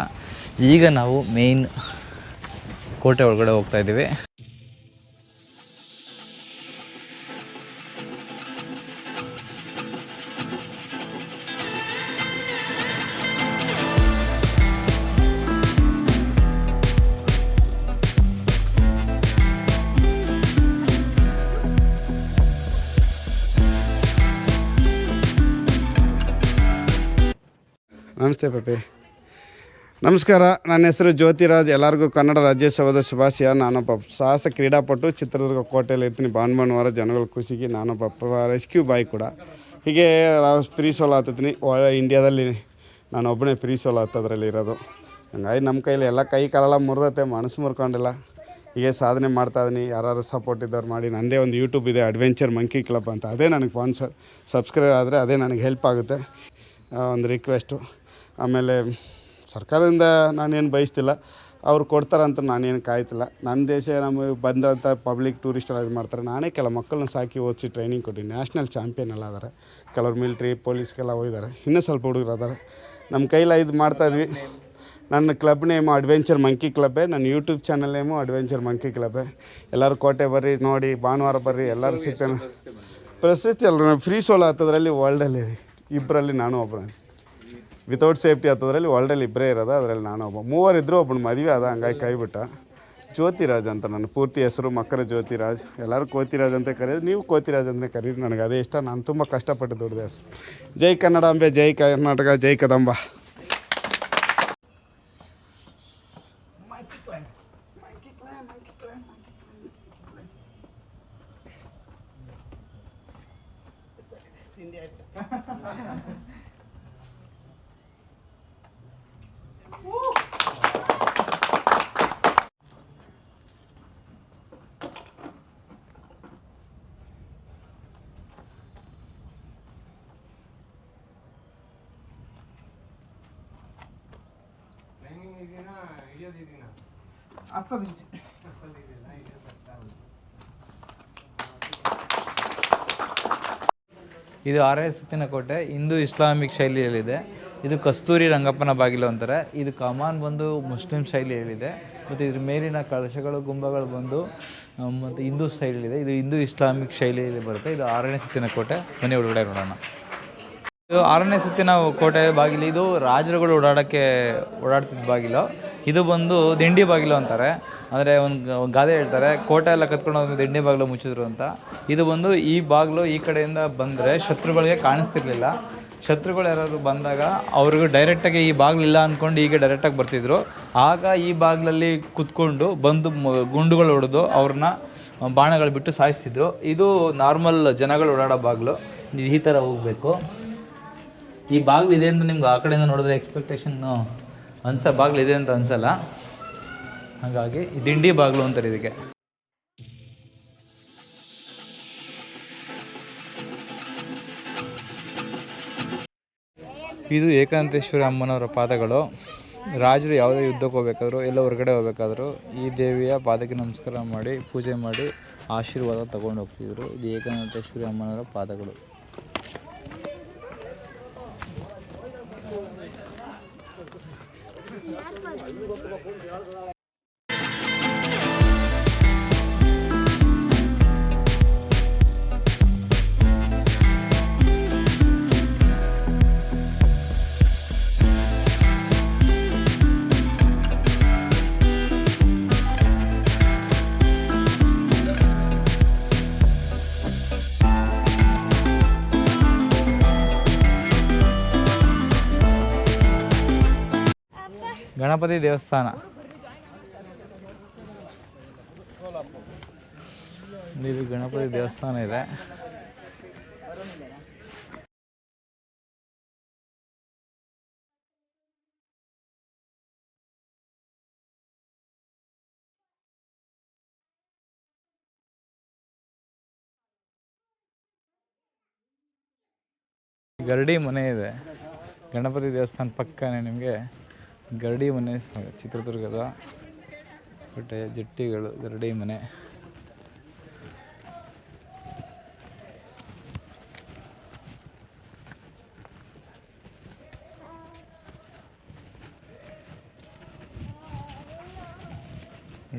ಈಗ ನಾವು ಮೇಯ್ನ್ ಕೋಟೆ ಒಳಗಡೆ ಹೋಗ್ತಾಯಿದ್ದೀವಿ. ನಮಸ್ತೆ ಪಪಿ. ನಮಸ್ಕಾರ, ನನ್ನ ಹೆಸರು ಜ್ಯೋತಿರಾಜ್. ಎಲ್ಲರಿಗೂ ಕನ್ನಡ ರಾಜ್ಯೋತ್ಸವದ ಶುಭಾಶಯ. ನಾನೊಬ್ಬ ಸಾಹಸ ಕ್ರೀಡಾಪಟು. ಚಿತ್ರದುರ್ಗ ಕೋಟೆಯಲ್ಲಿ ಇರ್ತೀನಿ ಭಾನುವಾರ ಜನಗಳ ಖುಷಿಗೆ. ನಾನೊಬ್ಬ ರೆಸ್ಕ್ಯೂ ಬಾಯ್ ಕೂಡ. ಹೀಗೆ ಫ್ರೀ ಸೋಲ್ ಹತ್ತೀನಿ. ಇಂಡಿಯಾದಲ್ಲಿ ನಾನು ಒಬ್ಬನೇ ಫ್ರೀ ಸೋಲ್ ಹತ್ತೋದ್ರಲ್ಲಿ ಇರೋದು. ಹಂಗಾಗಿ ನಮ್ಮ ಕೈಲಿ ಎಲ್ಲ ಕೈ ಕಾಲೆಲ್ಲ ಮುರಿದತ್ತೆ, ಮನಸ್ಸು ಮುರ್ಕೊಂಡಿಲ್ಲ. ಹೀಗೆ ಸಾಧನೆ ಮಾಡ್ತಾಯಿದ್ದೀನಿ. ಯಾರು ಸಪೋರ್ಟ್ ಇದ್ದವ್ರು ಮಾಡಿ. ನನ್ನದೇ ಒಂದು ಯೂಟ್ಯೂಬ್ ಇದೆ, ಅಡ್ವೆಂಚರ್ ಮಂಕಿ ಕ್ಲಬ್ ಅಂತ. ಅದೇ ನನಗೆ ಸಬ್ಸ್ಕ್ರೈಬ್ ಆದರೆ ಅದೇ ನನಗೆ ಹೆಲ್ಪ್ ಆಗುತ್ತೆ. ಒಂದು ರಿಕ್ವೆಸ್ಟು. ಆಮೇಲೆ ಸರ್ಕಾರದಿಂದ ನಾನೇನು ಬಯಸ್ತಿಲ್ಲ, ಅವ್ರು ಕೊಡ್ತಾರಂತ ನಾನೇನು ಕಾಯ್ತಿಲ್ಲ. ನನ್ನ ದೇಶ ನಮಗೆ ಬಂದಂಥ ಪಬ್ಲಿಕ್ ಟೂರಿಸ್ಟೆಲ್ಲ ಇದು ಮಾಡ್ತಾರೆ. ನಾನೇ ಕೆಲವು ಮಕ್ಕಳನ್ನ ಸಾಕಿ ಓದಿಸಿ ಟ್ರೈನಿಂಗ್ ಕೊಟ್ಟಿನಿ. ನ್ಯಾಷನಲ್ ಚಾಂಪಿಯನ್ ಎಲ್ಲ ಅದಾರೆ. ಕೆಲವ್ರು ಮಿಲ್ಟ್ರಿ, ಪೊಲೀಸ್ಗೆಲ್ಲ ಹೋಗಿದ್ದಾರೆ. ಇನ್ನೂ ಸ್ವಲ್ಪ ಹುಡುಗರು ಅದಾರೆ. ನಮ್ಮ ಕೈಲಿ ಇದು ಮಾಡ್ತಾಯಿದ್ವಿ. ನನ್ನ ಕ್ಲಬ್ ನೇಮು ಅಡ್ವೆಂಚರ್ ಮಂಕಿ ಕ್ಲಬ್ಬೇ. ನನ್ನ YouTube channel name adventure monkey ಕ್ಲಬ್ಬೇ. ಎಲ್ಲರೂ ಕೋಟೆ ಬರ್ರಿ, ನೋಡಿ, ಭಾನುವಾರ ಬರ್ರಿ, ಎಲ್ಲರೂ ಸಿಗ್ತಾನೆ. ಪ್ರಶಸ್ತಿ ಅಲ್ಲ, ಫ್ರೀ ಸೋಲ್ ಹತ್ತೋದ್ರಲ್ಲಿ ವರ್ಲ್ಡಲ್ಲಿ 2 ನಾನು ಒಬ್ಬರು. ವಿತೌಟ್ ಸೇಫ್ಟಿ ಹತ್ತೋದ್ರಲ್ಲಿ ವರ್ಲ್ಡಲ್ಲಿ ಇಬ್ಬರೇ ಇರೋದು, ಅದರಲ್ಲಿ ನಾನು ಒಬ್ಬ. ಮೂವರಿದ್ದರು, ಒಬ್ಬನು ಮದುವೆ ಅದ, ಹಂಗಾಗಿ ಕೈಬಿಟ್ಟ. ಜ್ಯೋತಿರಾಜ್ ಅಂತ ನನ್ನ ಪೂರ್ತಿ ಹೆಸರು, ಮಕ್ಕಳ ಜ್ಯೋತಿರಾಜ್. ಎಲ್ಲರೂ ಕೋತಿರಾಜ್ ಅಂತ ಕರೆಯೋದು, ನೀವು ಕೋತಿರಾಜ್ ಅಂತಲೇ ಕರೀರಿ, ನನಗೆ ಅದೇ ಇಷ್ಟ. ನಾನು ತುಂಬ ಕಷ್ಟಪಟ್ಟು ದುಡ್ದೆ ಹೆಸರು. ಜೈ ಕನ್ನಡಾಂಬೆ, ಜೈ ಕರ್ನಾಟಕ, ಜೈ ಕದಂಬ. ಇದು 6ನೇ ಸುತ್ತಿನ ಕೋಟೆ, ಹಿಂದೂ ಇಸ್ಲಾಮಿಕ್ ಶೈಲಿಯಲ್ಲಿದೆ. ಇದು ಕಸ್ತೂರಿ ರಂಗಪ್ಪನ ಬಾಗಿಲು ಅಂತಾರೆ. ಇದು ಕಮಾನ್ ಬಂದು ಮುಸ್ಲಿಂ ಶೈಲಿಯಲ್ಲಿದೆ. ಮತ್ತು ಇದ್ರ ಮೇಲಿನ ಕಳಶಗಳು, ಗುಂಬಗಳು ಬಂದು ಮತ್ತು ಹಿಂದೂ ಶೈಲಿಯಲ್ಲಿದೆ. ಇದು ಹಿಂದೂ ಇಸ್ಲಾಮಿಕ್ ಶೈಲಿಯಲ್ಲಿ ಬರುತ್ತೆ. ಇದು 6ನೇ ಸುತ್ತಿನ ಕೋಟೆ. ಬನ್ನಿ ಒಳಗಡೆ ನೋಡೋಣ. ಇದು 6ನೇ ಸುತ್ತಿನ ಕೋಟೆ ಬಾಗಿಲು. ಇದು ರಾಜರುಗಳು ಓಡಾಡ್ತಿದ್ದ ಬಾಗಿಲು. ಇದು ಬಂದು ದಿಂಡಿ ಬಾಗಿಲು ಅಂತಾರೆ. ಅಂದರೆ ಒಂದು ಗಾದೆ ಹೇಳ್ತಾರೆ, ಕೋಟೆ ಎಲ್ಲ ಕತ್ಕೊಂಡು ಹೋಗಿ ದಿಂಡಿ ಬಾಗಿಲು ಮುಚ್ಚಿದ್ರು ಅಂತ. ಇದು ಬಂದು ಈ ಬಾಗಿಲು ಈ ಕಡೆಯಿಂದ ಬಂದರೆ ಶತ್ರುಗಳಿಗೆ ಕಾಣಿಸ್ತಿರ್ಲಿಲ್ಲ. ಶತ್ರುಗಳು ಯಾರಾದ್ರು ಬಂದಾಗ ಅವ್ರಿಗೂ ಡೈರೆಕ್ಟಾಗಿ ಈ ಬಾಗಿಲಿಲ್ಲ ಅಂದ್ಕೊಂಡು ಹೀಗೆ ಡೈರೆಕ್ಟಾಗಿ ಬರ್ತಿದ್ರು. ಆಗ ಈ ಬಾಗಿಲಲ್ಲಿ ಕುತ್ಕೊಂಡು ಬಂದು ಗುಂಡುಗಳು ಹೊಡೆದು ಅವ್ರನ್ನ ಬಾಣಗಳು ಬಿಟ್ಟು ಸಾಯಿಸ್ತಿದ್ರು. ಇದು ನಾರ್ಮಲ್ ಜನಗಳು ಓಡಾಡೋ ಬಾಗಿಲು. ಈ ಥರ ಹೋಗಬೇಕು. ಈ ಬಾಗಿಲು ಇದೆ ಅಂತ ನಿಮ್ಗೆ ಆ ಕಡೆಯಿಂದ ನೋಡಿದ್ರೆ ಎಕ್ಸ್ಪೆಕ್ಟೇಷನ್ನು ಬಾಗಿಲು ಇದೆ ಅಂತ ಅನಿಸಲ್ಲ. ಹಾಗಾಗಿ ದಿಂಡಿ ಬಾಗಿಲು ಅಂತಾರೆ ಇದಕ್ಕೆ. ಇದು ಏಕಾಂತೇಶ್ವರಿ ಅಮ್ಮನವರ ಪಾದಗಳು. ರಾಜರು ಯಾವುದೇ ಯುದ್ಧಕ್ಕೆ ಹೋಗ್ಬೇಕಾದ್ರು, ಎಲ್ಲ ಹೊರಗಡೆ ಹೋಗ್ಬೇಕಾದ್ರು ಈ ದೇವಿಯ ಪಾದಕ್ಕೆ ನಮಸ್ಕಾರ ಮಾಡಿ, ಪೂಜೆ ಮಾಡಿ ಆಶೀರ್ವಾದ ತಗೊಂಡು ಹೋಗ್ತಿದ್ರು. ಇದು ಏಕಾಂತೇಶ್ವರಿ ಅಮ್ಮನವರ ಪಾದಗಳು. ಗಣಪತಿ ದೇವಸ್ಥಾನ. ಇದು ಗಣಪತಿ ದೇವಸ್ಥಾನ ಇದೆ. ಗರಡಿ ಮನೆ ಇದೆ ಗಣಪತಿ ದೇವಸ್ಥಾನ ಪಕ್ಕನೇ. ನಿಮಗೆ ಗರಡಿ ಮನೆ, ಚಿತ್ರದುರ್ಗದ ಕೋಟೆಯ ಜಟ್ಟಿಗಳು ಗರಡಿ ಮನೆ.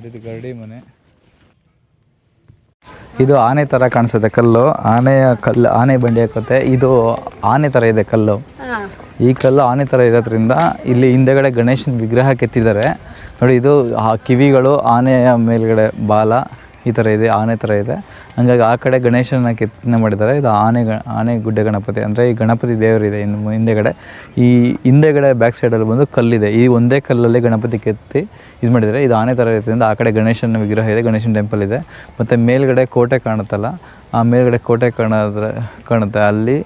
ಇದು ಗರಡಿ ಮನೆ. ಇದು ಆನೆ ಥರ ಕಾಣಿಸುತ್ತೆ ಕಲ್ಲು. ಆನೆ ಬಂಡಿ ಹಾಕುತ್ತೆ. ಇದು ಆನೆ ಥರ ಇದೆ ಕಲ್ಲು. ಈ ಕಲ್ಲು ಆನೆ ಥರ ಇರೋದ್ರಿಂದ ಇಲ್ಲಿ ಹಿಂದೆಗಡೆ ಗಣೇಶನ ವಿಗ್ರಹ ಕೆತ್ತಿದ್ದಾರೆ ನೋಡಿ. ಇದು ಆ ಕಿವಿಗಳು, ಆನೆಯ ಮೇಲ್ಗಡೆ ಬಾಲ ಈ ಥರ ಇದೆ, ಆನೆ ಥರ ಇದೆ. ಹಂಗಾಗಿ ಆ ಕಡೆ ಗಣೇಶನ ಕೆತ್ತನೆ ಮಾಡಿದ್ದಾರೆ. ಇದು ಆನೆ ಗುಡ್ಡೆ ಗಣಪತಿ ಅಂದರೆ ಈ ಗಣಪತಿ ದೇವರಿದೆ ಇನ್ನು ಹಿಂದೆಗಡೆ. ಈ ಹಿಂದೆಗಡೆ ಬ್ಯಾಕ್ ಸೈಡಲ್ಲಿ ಬಂದು ಕಲ್ಲಿದೆ. ಈ ಒಂದೇ ಕಲ್ಲಲ್ಲಿ ಗಣಪತಿ ಕೆತ್ತಿ ಇದು ಮಾಡಿದ್ದಾರೆ. ಇದು ಆನೆ ಥರ ಇರೋದ್ರಿಂದ ಆ ಕಡೆ ಗಣೇಶನ ವಿಗ್ರಹ ಇದೆ, ಗಣೇಶನ ಟೆಂಪಲ್ ಇದೆ. ಮತ್ತು ಮೇಲ್ಗಡೆ ಕೋಟೆ ಕಾಣುತ್ತಲ್ಲ, ಆ ಮೇಲ್ಗಡೆ ಕೋಟೆ ಕಾಣುತ್ತೆ. ಅಲ್ಲಿ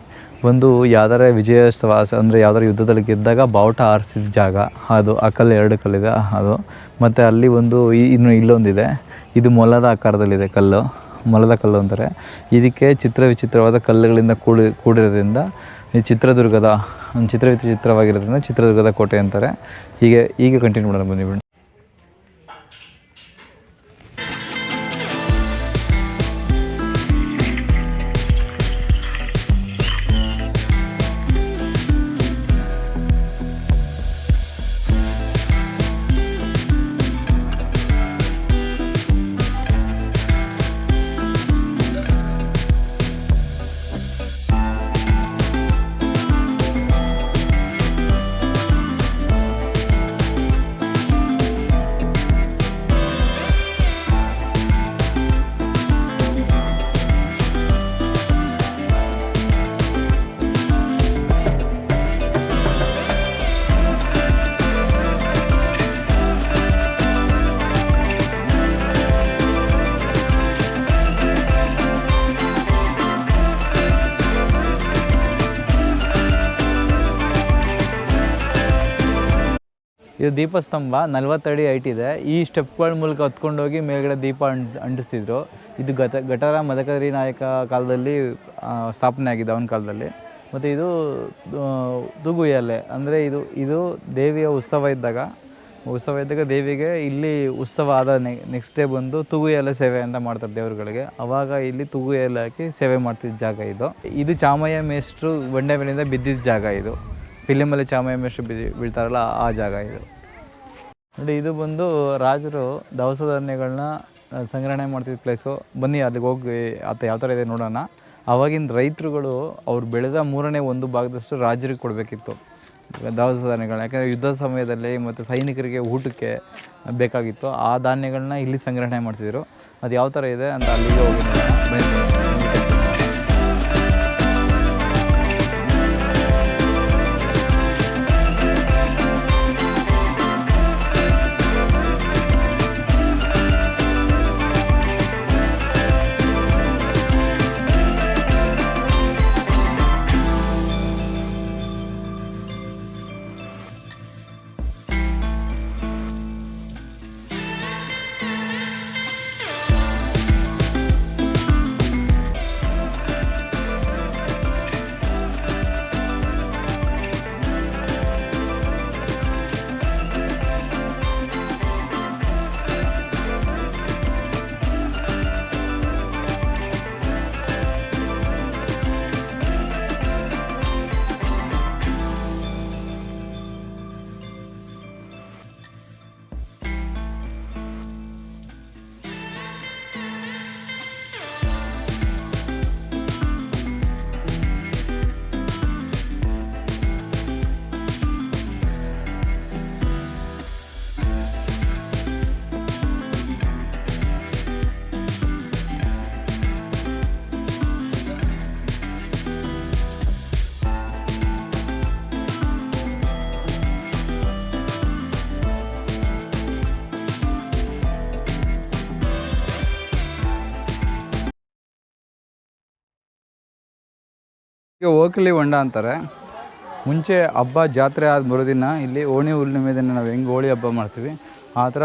ಒಂದು ಯಾವ್ದಾರ ವಿಜಯೋತ್ಸವ ಅಂದರೆ ಯಾವ್ದಾರ ಯುದ್ಧದಲ್ಲಿ ಗೆದ್ದಾಗ ಬಾವುಟ ಆರಿಸಿದ ಜಾಗ ಅದು. ಆ ಕಲ್ಲು 2 ಕಲ್ಲಿದೆ ಅದು. ಮತ್ತು ಅಲ್ಲಿ ಒಂದು ಇಲ್ಲೊಂದಿದೆ. ಇದು ಮೊಲದ ಆಕಾರದಲ್ಲಿದೆ ಕಲ್ಲು, ಮೊಲದ ಕಲ್ಲು ಅಂತಾರೆ ಇದಕ್ಕೆ. ವಿಚಿತ್ರವಾದ ಕಲ್ಲುಗಳಿಂದ ಕೂಡಿರೋದ್ರಿಂದ ಈ ವಿಚಿತ್ರವಾಗಿರೋದ್ರಿಂದ ಚಿತ್ರದುರ್ಗದ ಕೋಟೆ ಅಂತಾರೆ. ಹೀಗೆ ಕಂಟಿನ್ಯೂ ಮಾಡೋಣ ಬನ್ನಿ. ಇದು ದೀಪಸ್ತಂಭ 40 ಅಡಿ ಹೈಟ್ ಇದೆ. ಈ ಸ್ಟೆಪ್ಗಳ ಮೂಲಕ ಹೊತ್ಕೊಂಡೋಗಿ ಮೇಲ್ಗಡೆ ದೀಪ ಅಂಟಿಸ್ತಿದ್ರು. ಇದು ಗಟರ ಮದಕರಿ ನಾಯಕ ಕಾಲದಲ್ಲಿ ಸ್ಥಾಪನೆ ಆಗಿದೆ, ಅವನ ಕಾಲದಲ್ಲಿ. ಮತ್ತು ಇದು ತೂಗುಯ್ಯಾಲೆ ಅಂದರೆ ಇದು ದೇವಿಯ ಉತ್ಸವ ಇದ್ದಾಗ ದೇವಿಗೆ ಇಲ್ಲಿ ಉತ್ಸವ ಆದ ನೆಕ್ಸ್ಟ್ ಡೇ ಬಂದು ತೂಗುಯ್ಯಾಲೆ ಸೇವೆ ಅಂತ ಮಾಡ್ತಾರೆ ದೇವರುಗಳಿಗೆ. ಆವಾಗ ಇಲ್ಲಿ ತೂಗುಯ್ಯಾಲೆ ಹಾಕಿ ಸೇವೆ ಮಾಡ್ತಿದ್ದ ಜಾಗ ಇದು ಚಾಮಯ್ಯ ಮೇಷ್ಟ್ರು ಬಂಡೆ ಮೇಲಿಂದ ಬಿದ್ದಿದ್ದ ಜಾಗ. ಇದು ಫಿಲಿಮಲ್ಲಿ ಚಾಮಯ್ಯ ಮೇಷ್ಟ್ರು ಬೀಳ್ತಾರಲ್ಲ ಆ ಜಾಗ ಇದು ನೋಡಿ. ಇದು ಬಂದು ರಾಜರು ದವಸ ಧಾನ್ಯಗಳನ್ನ ಸಂಗ್ರಹಣೆ ಮಾಡ್ತಿದ್ದ ಪ್ಲೇಸು. ಬನ್ನಿ ಅಲ್ಲಿಗೆ ಹೋಗಿ ಯಾವ ಥರ ಇದೆ ನೋಡೋಣ. ಆವಾಗಿನ ರೈತರುಗಳು ಅವ್ರು ಬೆಳೆದ 1/3 ಭಾಗದಷ್ಟು ರಾಜರಿಗೆ ಕೊಡಬೇಕಿತ್ತು ದವಸ ಧಾನ್ಯಗಳನ್ನ. ಯಾಕಂದರೆ ಯುದ್ಧದ ಸಮಯದಲ್ಲಿ ಮತ್ತು ಸೈನಿಕರಿಗೆ ಊಟಕ್ಕೆ ಬೇಕಾಗಿತ್ತು. ಆ ಧಾನ್ಯಗಳನ್ನ ಇಲ್ಲಿ ಸಂಗ್ರಹಣೆ ಮಾಡ್ತಿದ್ರು. ಅದು ಯಾವ ಥರ ಇದೆ ಅಂತ ಅಲ್ಲಿಗೆ ಹೋಗಿ ಬನ್ನಿ. ಓಕಲಿ ಹೊಂಡ ಅಂತಾರೆ. ಮುಂಚೆ ಹಬ್ಬ ಜಾತ್ರೆ ಆದ ಮರುದಿನ ಇಲ್ಲಿ ಓಣಿ ಹುಣ್ಣಿಮೆ ದಿನ ನಾವು ಹೆಂಗೆ ಹೋಳಿ ಹಬ್ಬ ಮಾಡ್ತೀವಿ ಆ ಥರ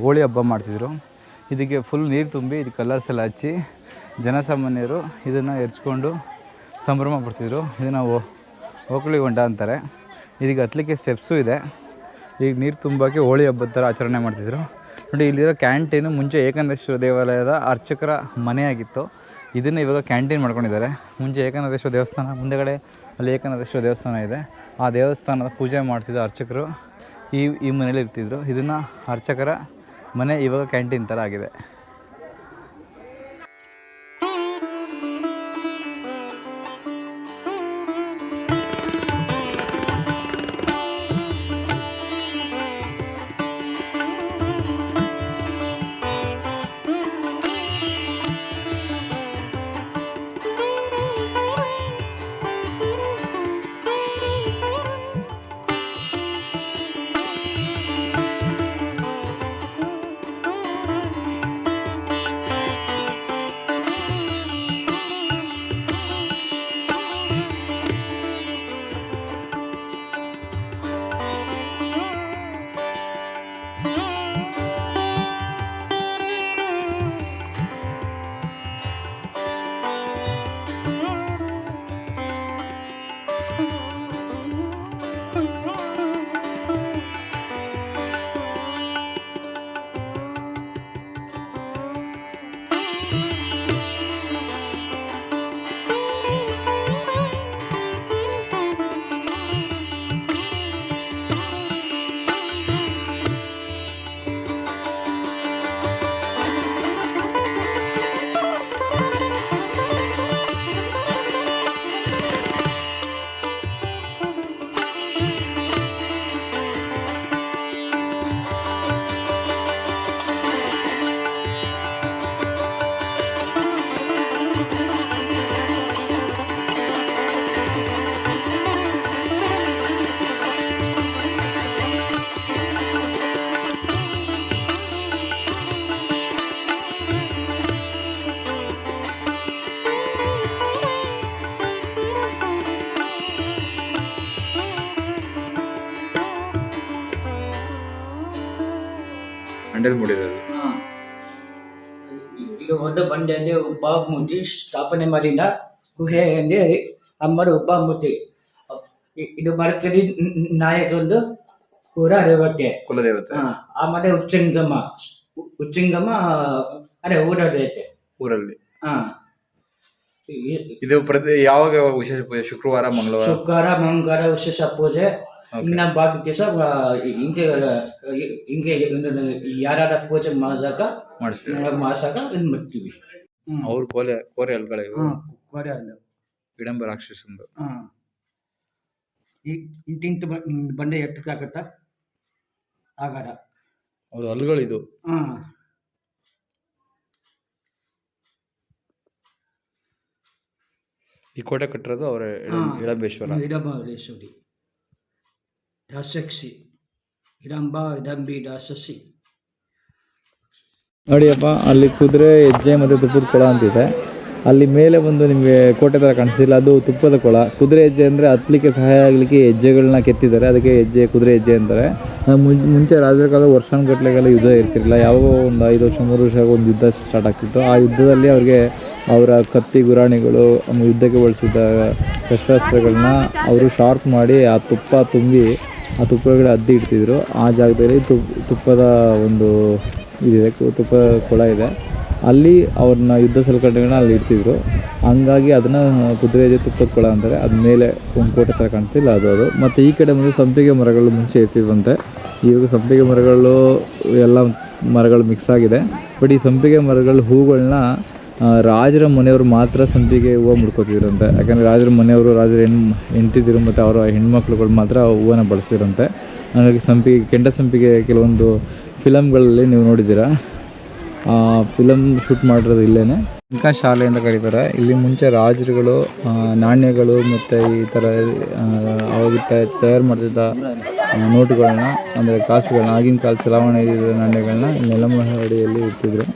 ಹೋಳಿ ಹಬ್ಬ ಮಾಡ್ತಿದ್ರು. ಇದಕ್ಕೆ ಫುಲ್ ನೀರು ತುಂಬಿ ಇದಕ್ಕೆ ಕಲರ್ಸ್ ಎಲ್ಲ ಹಚ್ಚಿ ಜನಸಾಮಾನ್ಯರು ಇದನ್ನು ಎರ್ಚ್ಕೊಂಡು ಸಂಭ್ರಮ ಪಡ್ತಿದ್ರು. ಇದನ್ನು ಓಕಳಿ ಹೊಂಡ ಅಂತಾರೆ. ಇದಕ್ಕೆ ಹತ್ತಲಿಕ್ಕೆ ಸ್ಟೆಪ್ಸು ಇದೆ. ಈಗ ನೀರು ತುಂಬೋಕ್ಕೆ ಹೋಳಿ ಹಬ್ಬದ ಥರ ಆಚರಣೆ ಮಾಡ್ತಿದ್ರು. ನೋಡಿ, ಇಲ್ಲಿರೋ ಕ್ಯಾಂಟೀನು ಮುಂಚೆ ಏಕನಾಥೇಶ್ವರ ದೇವಾಲಯದ ಅರ್ಚಕರ ಮನೆಯಾಗಿತ್ತು. ಇದನ್ನು ಇವಾಗ ಕ್ಯಾಂಟೀನ್ ಮಾಡ್ಕೊಂಡಿದ್ದಾರೆ. ಮುಂಚೆ ಏಕನಾಥೇಶ್ವರ ದೇವಸ್ಥಾನ ಮುಂದೆಗಡೆ ಅಲ್ಲಿ ಏಕನಾಥೇಶ್ವರ ದೇವಸ್ಥಾನ ಇದೆ. ಆ ದೇವಸ್ಥಾನದ ಪೂಜೆ ಮಾಡ್ತಿದ್ದ ಅರ್ಚಕರು ಈ ಮನೇಲಿ ಇರ್ತಿದ್ರು. ಇದನ್ನು ಅರ್ಚಕರ ಮನೆ ಇವಾಗ ಕ್ಯಾಂಟೀನ್ ಥರ ಆಗಿದೆ. ಮಂಡಲ್ ಮೂಡಿರೋದು. ಇದು ಒಂದು ಬಂಡೆಯಲ್ಲಿ ಉಪಮೂರ್ತಿ ಸ್ಥಾಪನೆ ಮಾಡಿದ ಗುಹೆಯಲ್ಲಿ ಅಮ್ಮರು ಉಪಮೂರ್ತಿ. ಇದು ಮರಕರಿ ನಾಯಕರೊಂದು ಕೂಡ ದೇವತೆ. ಕುಲದೇವತೆ ಆಮೇಲೆ ಉಚ್ಚಂಗಮ ಅದೇ ಊರದೈತೆ ಊರಲ್ಲಿ. ಹಾ. ಇದು ಪ್ರತಿ ಯಾವಾಗ ವಿಶೇಷ ಪೂಜೆ? ಶುಕ್ರವಾರ, ಮಂಗಳವಾರ? ಶುಕ್ರವಾರ, ಮಂಗಳವಾರ ವಿಶೇಷ ಪೂಜೆ. ಇನ್ನ ಬಾಕಿ ದಿವಸ ಹಿಂಗೆ ಯಾರ ಪೂಜೆ ಮಾಡ್ಸಾಕ ಇದು ಮಾಡ್ತೀವಿ. ಅವ್ರ ಕೋರೆ ಅಲ್ಗಳ ಇವು. ಕೊರೆ ಅಲ್ಲ, ವಿಡಂಬ ರಾಕ್ಷಸಂದು. ಇಂತಿಂತ ಬಂಡೆ ಎತ್ತಕ್ಕಾಗತ್ತ ಆಗಲ್ಲ. ಹೌದು, ಅಲ್ಗಳಿದು. ಈ ಕೋಟೆ ಕಟ್ಟಿರೋದು ಅವರ ಇಡಂಬೇಶ್ವರ. ಇಡಂಬೇಶ್ವರಿ ರಾಕ್ಷಸಿ. ಇಡಂಬಿ ರಾಕ್ಷಸಿ. ನೋಡಿಯಪ್ಪ, ಅಲ್ಲಿ ಕುದುರೆ ಹೆಜ್ಜೆ ಮತ್ತು ತುಪ್ಪದ ಕೊಳ ಅಂತಿದೆ. ಅಲ್ಲಿ ಮೇಲೆ ಒಂದು ನಿಮಗೆ ಕೋಟೆ ಥರ ಕಾಣಿಸ್ತಿಲ್ಲ, ಅದು ತುಪ್ಪದ ಕೊಳ. ಕುದುರೆ ಹೆಜ್ಜೆ ಅಂದರೆ ಹತ್ತಲಿಕ್ಕೆ ಸಹಾಯ ಆಗಲಿಕ್ಕೆ ಹೆಜ್ಜೆಗಳನ್ನ ಕೆತ್ತಿದ್ದಾರೆ, ಅದಕ್ಕೆ ಕುದುರೆ ಹೆಜ್ಜೆ ಅಂತಾರೆ. ಮುಂಚೆ ರಾಜರ ಕಾಲ ವರ್ಷಾನುಗಟ್ಟಲೆಗೆಲ್ಲ ಯುದ್ಧ ಇರ್ತಿರಲಿಲ್ಲ. ಯಾವಾಗೋ ಒಂದು 5 ವರ್ಷ 3 ವರ್ಷ ಒಂದು ಯುದ್ಧ ಸ್ಟಾರ್ಟ್ ಆಗ್ತಿತ್ತು. ಆ ಯುದ್ಧದಲ್ಲಿ ಅವ್ರಿಗೆ ಅವರ ಕತ್ತಿ ಗುರಾಣಿಗಳು, ಯುದ್ಧಕ್ಕೆ ಬಳಸಿದ ಶಸ್ತ್ರಾಸ್ತ್ರಗಳನ್ನ ಅವರು ಶಾರ್ಪ್ ಮಾಡಿ ಆ ತುಪ್ಪ ತುಂಬಿ ಆ ತುಪ್ಪಗಳ ಅದ್ದಿ ಇಡ್ತಿದ್ರು. ಆ ಜಾಗದಲ್ಲಿ ತುಪ್ಪದ ಒಂದು ಇದಿದೆ, ತುಪ್ಪ ಕೊಳ ಇದೆ. ಅಲ್ಲಿ ಅವ್ರನ್ನ ಯುದ್ಧ ಸಲಕರಣೆಗಳನ್ನ ಅಲ್ಲಿ ಇಡ್ತಿದ್ರು. ಹಂಗಾಗಿ ಅದನ್ನು ಕುದುರೆ ಹೆಜ್ಜೆ ತುಪ್ಪದ ಕೊಳ ಅಂತಾರೆ. ಅದ್ಮೇಲೆ ಒಂದು ಕೋಟೆ ಥರ ಕಾಣ್ತಿಲ್ಲ, ಅದು. ಮತ್ತು ಈ ಕಡೆ ಮುಂದೆ ಸಂಪಿಗೆ ಮರಗಳು ಮುಂಚೆ ಇರ್ತಿದ್ವಂತೆ. ಇವಾಗ ಸಂಪಿಗೆ ಮರಗಳು ಎಲ್ಲ ಮರಗಳು ಮಿಕ್ಸ್ ಆಗಿದೆ. ಬಟ್ ಈ ಸಂಪಿಗೆ ಮರಗಳ ಹೂಗಳನ್ನ ರಾಜರ ಮನೆಯವರು ಮಾತ್ರ ಸಂಪಿಗೆ ಹೂವು ಮುಡ್ಕೋತಿದ್ರಂತೆ. ಯಾಕಂದರೆ ರಾಜರ ಮನೆಯವರು, ರಾಜರ ಹೆಂಡ್ತಿದ್ರು ಮತ್ತು ಅವರ ಹೆಣ್ಮಕ್ಳುಗಳು ಮಾತ್ರ ಹೂವನ್ನು ಬಳಸ್ತಿರಂತೆ. ಹಾಗಾಗಿ ಕೆಂಡ ಸಂಪಿಗೆ ಕೆಲವೊಂದು ಫಿಲಮ್ಗಳಲ್ಲಿ ನೀವು ನೋಡಿದ್ದೀರಾ. ಫಿಲಮ್ ಶೂಟ್ ಮಾಡಿರೋದು ಇಲ್ಲೇ. ಇಂಕಾ ಶಾಲೆ ಅಂತ ಕರೀತಾರೆ. ಇಲ್ಲಿ ಮುಂಚೆ ರಾಜರುಗಳು ನಾಣ್ಯಗಳು ಮತ್ತು ಈ ಥರ ಅವಾಗ ತಯಾರು ಮಾಡ್ತಿದ್ದ ನೋಟುಗಳನ್ನ, ಅಂದರೆ ಕಾಸುಗಳನ್ನ, ಆಗಿನ ಕಾಲ ಚಲಾವಣೆ ಇದ್ದ ನಾಣ್ಯಗಳನ್ನ ನೆಲಮಹಡಿಯಲ್ಲಿ ಇಡ್ತಿದ್ರು.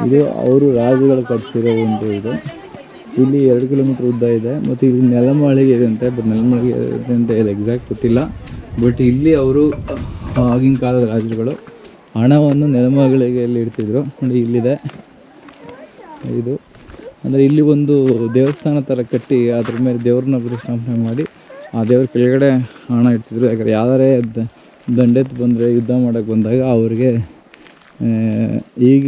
ಇದು ಅವರು ರಾಜರುಗಳು ಕಟ್ಟಿಸಿರೋ ಒಂದು ಇದು. ಇಲ್ಲಿ 2 ಕಿಲೋಮೀಟ್ರ್ ಉದ್ದ ಇದೆ. ಮತ್ತು ಇಲ್ಲಿ ನೆಲಮಾಳಿಗೆ ಇದೆ ಅಂತೆ. ಬಟ್ ನೆಲಮಾಳಿಗೆ ಇದೆ ಅಂತ ಇದು ಎಕ್ಸಾಕ್ಟ್ ಗೊತ್ತಿಲ್ಲ. ಬಟ್ ಇಲ್ಲಿ ಅವರು ಆಗಿನ ಕಾಲದ ರಾಜರುಗಳು ಹಣವನ್ನು ನೆಲಮಾಳಿಗೆಯಲ್ಲಿ ಇಡ್ತಿದ್ರು. ನೋಡಿ, ಇಲ್ಲಿದೆ ಇದು. ಅಂದರೆ ಇಲ್ಲಿ ಒಂದು ದೇವಸ್ಥಾನ ಥರ ಕಟ್ಟಿ ಅದ್ರ ಮೇಲೆ ದೇವ್ರನ್ನ ಪ್ರತಿಷ್ಠಾಪನೆ ಮಾಡಿ ಆ ದೇವ್ರ ಕೆಳಗಡೆ ಹಣ ಇಡ್ತಿದ್ರು. ಯಾಕಂದರೆ ಯಾವ್ದಾರೇ ದಂಡೆತ್ತು ಬಂದರೆ, ಯುದ್ಧ ಮಾಡೋಕ್ಕೆ ಬಂದಾಗ ಅವ್ರಿಗೆ ಈಗ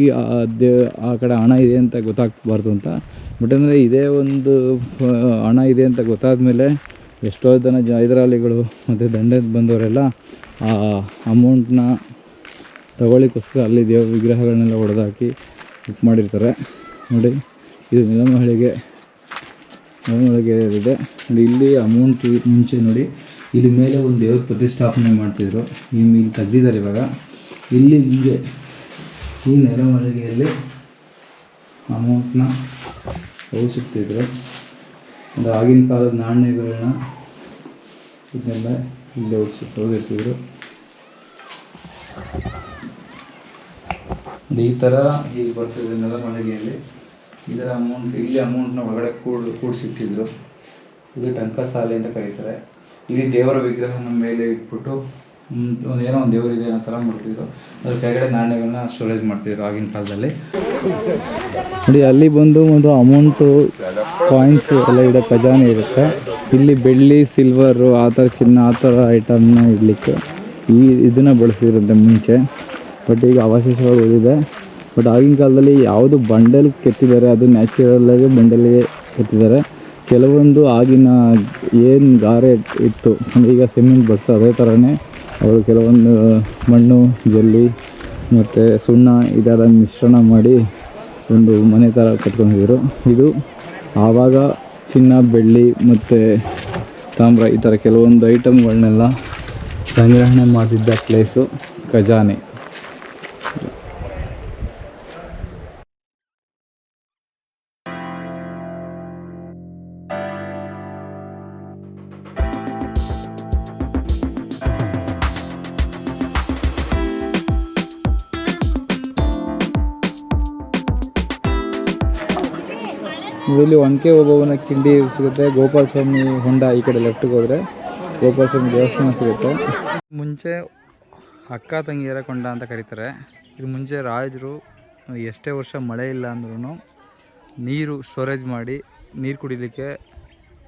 ಆ ಕಡೆ ಹಣ ಇದೆ ಅಂತ ಗೊತ್ತಾಗ್ಬಾರ್ದು ಅಂತ. ಬಟ್ ಅಂದರೆ ಇದೇ ಒಂದು ಹಣ ಇದೆ ಅಂತ ಗೊತ್ತಾದ ಮೇಲೆ ಎಷ್ಟೋ ಜನ ಹೈದರಾಲಿಗಳು ಮತ್ತು ದಂಡೆತ್ತು ಬಂದವರೆಲ್ಲ ಆ ಅಮೌಂಟ್ನ ತಗೊಳ್ಳಿಕ್ಕೋಸ್ಕರ ಅಲ್ಲಿ ದೇವ್ರ ವಿಗ್ರಹಗಳನ್ನೆಲ್ಲ ಹೊಡೆದಾಕಿ ಬುಕ್ ಮಾಡಿರ್ತಾರೆ. ನೋಡಿ, ಇದು ನೆಲಮಹಡಿಗೆ ಇದೆ. ನೋಡಿ, ಇಲ್ಲಿ ಅಮೌಂಟ್ ಮುಂಚೆ ನೋಡಿ, ಇಲ್ಲಿ ಮೇಲೆ ಒಂದು ದೇವ್ರ ಪ್ರತಿಷ್ಠಾಪನೆ ಮಾಡ್ತಿದ್ರು. ಇಲ್ಲಿ ತೆಗ್ದಿದ್ದಾರೆ ಇವಾಗ. ಇಲ್ಲಿ ಮುಂದೆ ಈ ನೆಲಮಹಡಿಗೆಯಲ್ಲಿ ಅಮೌಂಟ್ನ ಓದಿಸ್ತಿದ್ರು. ಅಂದರೆ ಆಗಿನ ಕಾಲದ ನಾಣ್ಯಗಳನ್ನ ಇದನ್ನೆಲ್ಲ ಇಲ್ಲಿ ಓದಿರ್ತಿದ್ರು. ಈ ಥರ ಹೀಗೆ ಬರ್ತಿದೆ ನೆಲಮಹಡಿಗೆಯಲ್ಲಿ. ಇದರ ಅಮೌಂಟ್, ಇಲ್ಲಿ ಅಮೌಂಟ್ನ ಒಳಗಡೆ ಕೂಡಿಸಿಟ್ಟಿದ್ರು. ಇದು ಟಂಕಸಾಲೆ ಅಂತ ಕರೀತಾರೆ. ಇಲ್ಲಿ ದೇವರ ವಿಗ್ರಹನ ಮೇಲೆ ಇಟ್ಬಿಟ್ಟು ಏನೋ ಒಂದು ದೇವರಿದೆ ಅನ್ನೋ ಥರ ಮಾಡ್ತಿದ್ರು. ಅದ್ರ ಕೆಳಗಡೆ ನಾಣ್ಯಗಳನ್ನ ಸ್ಟೋರೇಜ್ ಮಾಡ್ತಿದ್ರು ಆಗಿನ ಕಾಲದಲ್ಲಿ. ನೋಡಿ, ಅಲ್ಲಿ ಬಂದು ಒಂದು ಅಮೌಂಟು, ಕಾಯಿನ್ಸು ಎಲ್ಲ ಇಡೋ ಖಜಾನೆ ಇರುತ್ತೆ. ಇಲ್ಲಿ ಬೆಳ್ಳಿ, ಸಿಲ್ವರು, ಆ ಥರ ಚಿನ್ನ, ಆ ಥರ ಐಟಮ್ನ ಇಡಲಿಕ್ಕೆ ಇದನ್ನು ಬಳಸಿರುತ್ತೆ ಮುಂಚೆ. ಬಟ್ ಈಗ ಅವಶೇಷವಾಗಿ ಉಳಿದಿದೆ. ಬಟ್ ಆಗಿನ ಕಾಲದಲ್ಲಿ ಯಾವುದು ಬಂಡೆಲ್ ಕೆತ್ತಿದ್ದಾರೆ ಅದು ನ್ಯಾಚುರಲ್ಲಾಗಿ ಬಂಡೆಲ್ಲಿಗೆ ಕೆತ್ತಿದ್ದಾರೆ. ಕೆಲವೊಂದು ಆಗಿನ ಏನು ಗಾರೆ ಇತ್ತು, ಈಗ ಸಿಮೆಂಟ್ ಬಳಸೋ ಅದೇ ಥರನೇ ಅವರು ಕೆಲವೊಂದು ಮಣ್ಣು, ಜಲ್ಲಿ ಮತ್ತು ಸುಣ್ಣ ಇದೆಲ್ಲ ಮಿಶ್ರಣ ಮಾಡಿ ಒಂದು ಮನೆ ಥರ ಕಟ್ಕೊಂಡಿದ್ರು. ಇದು ಆವಾಗ ಚಿನ್ನ, ಬೆಳ್ಳಿ ಮತ್ತು ತಾಮ್ರ ಈ ಥರ ಕೆಲವೊಂದು ಐಟಮ್ಗಳನ್ನೆಲ್ಲ ಸಂಗ್ರಹಣೆ ಮಾಡಿದ್ದ ಪ್ಲೇಸು ಖಜಾನೆ. ಇಲ್ಲಿ ಒನಕೆ ಓಬವ್ವನ ಕಿಂಡಿ ಸಿಗುತ್ತೆ. ಗೋಪಾಲ ಸ್ವಾಮಿ ಹೊಂಡ ಈ ಕಡೆ ಲೆಫ್ಟಿಗೆ ಹೋದರೆ ಗೋಪಾಲ ಸ್ವಾಮಿ ದೇವಸ್ಥಾನ ಸಿಗುತ್ತೆ. ಮುಂಚೆ ಅಕ್ಕ ತಂಗಿಯರ ಕೊಂಡ ಅಂತ ಕರೀತಾರೆ. ಇದ್ರ ಮುಂಚೆ ರಾಜರು ಎಷ್ಟೇ ವರ್ಷ ಮಳೆ ಇಲ್ಲ ಅಂದ್ರೂ ನೀರು ಸ್ಟೋರೇಜ್ ಮಾಡಿ ನೀರು ಕುಡಿಲಿಕ್ಕೆ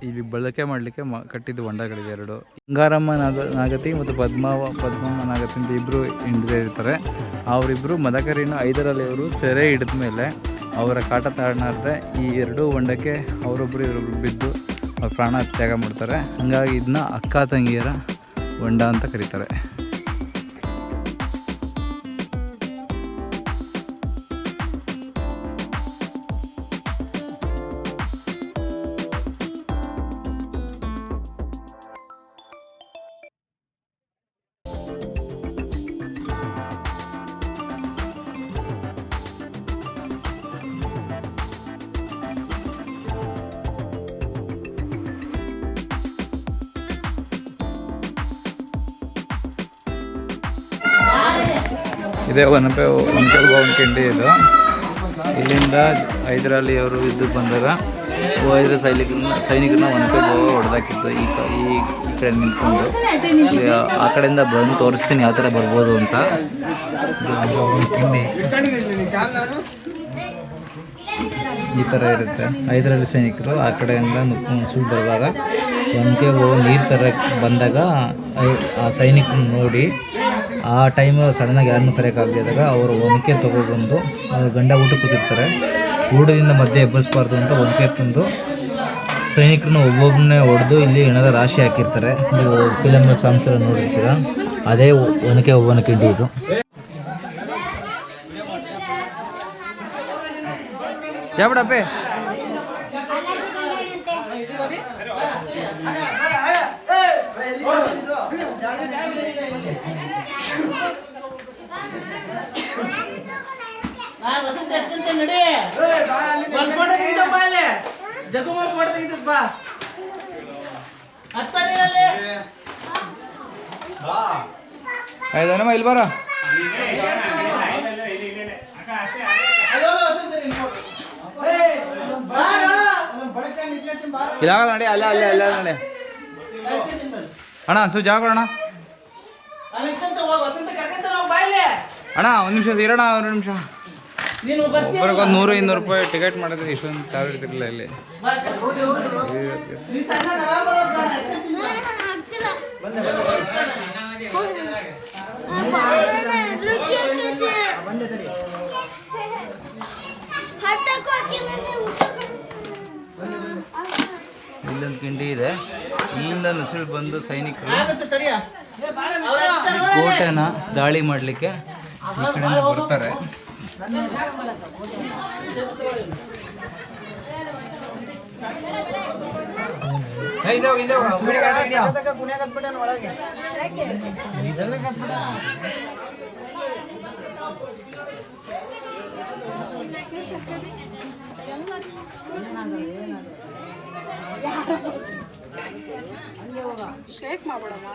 ಇಲ್ಲಿ ಬಳಕೆ ಮಾಡಲಿಕ್ಕೆ ಕಟ್ಟಿದ್ದು ಹೊಂಡಗಳಿವೆ 2. ಅಂಗಾರಮ್ಮ ನಾಗತಿ ಮತ್ತು ಪದ್ಮಮ್ಮ ನಾಗತಿ ಅಂತ ಇಬ್ಬರು ಇರ್ತಾರೆ. ಅವರಿಬ್ಬರು ಮದಕರಿನ ಹೈದರಾಲಿಯವರು ಸೆರೆ ಹಿಡಿದ ಮೇಲೆ ಅವರ ಕಾಟ ತಾಳನಾರ್ದೆ ಈ 2 ಹೊಂಡಕ್ಕೆ ಇವರೊಬ್ಬರು ಬಿದ್ದು ಅವ್ರ ಪ್ರಾಣ ತ್ಯಾಗ ಮಾಡ್ತಾರೆ. ಹಾಗಾಗಿ ಇದನ್ನ ಅಕ್ಕ ತಂಗಿಯರ ಹೊಂಡ ಅಂತ ಕರೀತಾರೆ. ಇದೇ ಒನಕೆ ಕಿಂಡಿ ಇದು. ಇಲ್ಲಿಂದ ಹೈದರಾಲಿ ಅವರು ಯುದ್ಧಕ್ಕೆ ಬಂದಾಗ ಹೈದರ ಸೈನಿಕರನ್ನ ಒನಕೆ ಓಬವ್ವ ಹೊಡೆದಾಕಿತ್ತು. ಈ ಕಡೆ ನಿಂತ್ಕೊಂಡು ಆ ಕಡೆಯಿಂದ ಬಂದು ತೋರಿಸ್ತೀನಿ ಯಾವ ಥರ ಬರ್ಬೋದು ಅಂತ. ಕಿಂಡಿ ಈ ಥರ ಇರುತ್ತೆ. ಹೈದರಾಲಿ ಸೈನಿಕರು ಆ ಕಡೆಯಿಂದ ನುಗ್ಕೊಂಡು ಬರುವಾಗ ಒನಕೆ ಓಬವ್ವ ನೀರು ತರಕ್ಕೆ ಬಂದಾಗ ಆ ಸೈನಿಕರನ್ನ ನೋಡಿ ಆ ಟೈಮ್ ಸಡನ್ನಾಗಿ ಯಾರನ್ನೂ ಕರೆಯೋಕ್ಕಾಗದಾಗ ಅವರು ಒನಕೆ ತೊಗೊಬಂದು ಅವ್ರ ಗಂಡ ಊಟಕ್ಕೆ ಕೂತಿರ್ತಾರೆ. ಊಟದಿಂದ ಮಧ್ಯೆ ಎಬ್ಬರಿಸಬಾರ್ದು ಅಂತ ಒನಕೆ ತಂದು ಸೈನಿಕರನ್ನ ಒಬ್ಬೊಬ್ಬನೇ ಹೊಡೆದು ಇಲ್ಲಿ ಹೆಣದ ರಾಶಿ ಹಾಕಿರ್ತಾರೆ. ನೀವು ಫಿಲಮ್ನ ಸಾಂಗ್ಸ್ ಎಲ್ಲ ನೋಡಿರ್ತೀರ. ಅದೇ ಒನಕೆ ಓಬವ್ವನ ಕಿಂಡಿ ಇದು. ಜಾಬಿಡಪ್ಪೆ ಆಯ್ತಾನಮ್ಮ ಇಲ್ಲಿ ಬರ. ಇಲ್ಲ ನಡಿ ಅಲ್ಲ ಅಲ್ಲ ಅಲ್ಲ ನಡಿ ಅಣ್ಣ ಸ್ವಲ್ಪ ಜಾಗ ಕೊಡೋಣ ಅಣ್ಣ. ಒಂದು ನಿಮಿಷ ಇರೋಣ, 2 ನಿಮಿಷ. ಒಬ್ಬರಿಗೆ 100-200 ರೂಪಾಯಿ ಟಿಕೆಟ್ ಮಾಡಿದ್ರೆ ಇಷ್ಟೊಂದು ಕಾರ್ ಇರ್ತಿರಲಿಲ್ಲ ಇಲ್ಲಿ. ಇಲ್ಲೊಂದು ಕಿಂಡಿ ಇದೆ. ಇಲ್ಲಿಂದ ನುಸುಳು ಬಂದು ಸೈನಿಕರು ಕೋಟೆನ ದಾಳಿ ಮಾಡಲಿಕ್ಕೆ ಈ ಕಡೆಯಿಂದ ಬರ್ತಾರೆ. ಶೇಕ್ ಮಾಡ್ಬಿಡಮ್ಮ.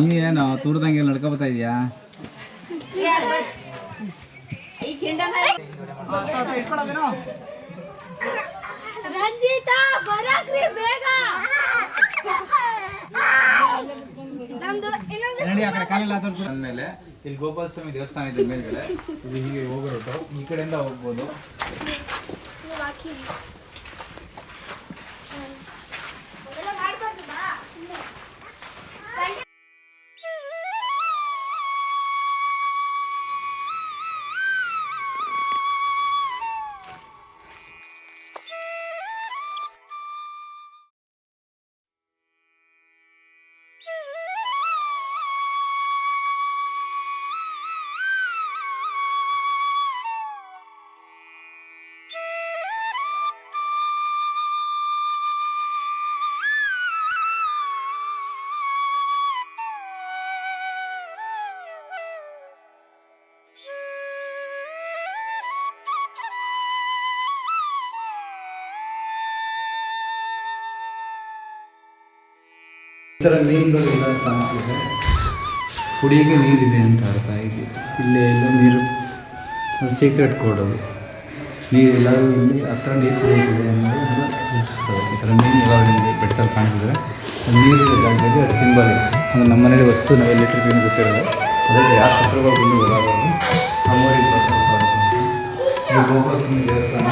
ನೀನೇನು ತೂರ್ದಂಗೆ ನಡ್ಕೊ ಬರ್ತಾ ಇದೀಯಾ? ಅಂದ್ಮೇಲೆ ಇಲ್ಲಿ ಗೋಪಾಲ ಸ್ವಾಮಿ ದೇವಸ್ಥಾನ ಇದೆ ಮೇಲ್ಗಡೆ. ಇದು ಹೀಗೆ ಹೋಗ್ಬಿಟ್ಟು ಈ ಕಡೆಯಿಂದ ಹೋಗ್ಬೋದು. ಈ ಥರ ಮೀನುಗಳು ಕಾಣಿಸ್ತಿದೆ. ಕುಡಿಯೋಕ್ಕೆ ನೀರಿದೆ ಅಂತ ಅರ್ಥ. ಹೀಗೆ ಇಲ್ಲೇ ಎಲ್ಲ ನೀರು ಸೀಕ್ರೆಟ್ ಕೋಡ್ ಅದು. ನೀರು ಎಲ್ಲರೂ ಇಲ್ಲಿ ಹತ್ರ ನೀರು ಕುಡಿಯುತ್ತಿದೆ ಅನ್ನೋದು ಸೂಚಿಸ್ತದೆ. ಈ ಥರ ಮೀನು ಎಲ್ಲರೂ ನಿಮಗೆ ಬೆಟ್ಟದಲ್ಲಿ ಕಾಣಿಸಿದ್ರೆ ಅದು ನೀರಿರೋ ಜಾಗದಲ್ಲಿ ಅದು ಸಿಂಬಲ್ ಇದೆ. ಅಂದರೆ ನಮ್ಮ ಮನೇಲಿ ವಸ್ತು ನಾವು ಎಲೆಕ್ಟ್ರಿಕ್ ಏನು ಗೊತ್ತಿರೋದು, ಅದಕ್ಕೆ ಯಾವ ಚಿತ್ರಗಳು ಬಂದು ಗೊತ್ತಾಗೋದು ಅಮ್ಮೋರಿಗೆ ಇದು ಗೋಪಾಲಸ್ವಾಮಿ ದೇವಸ್ಥಾನ.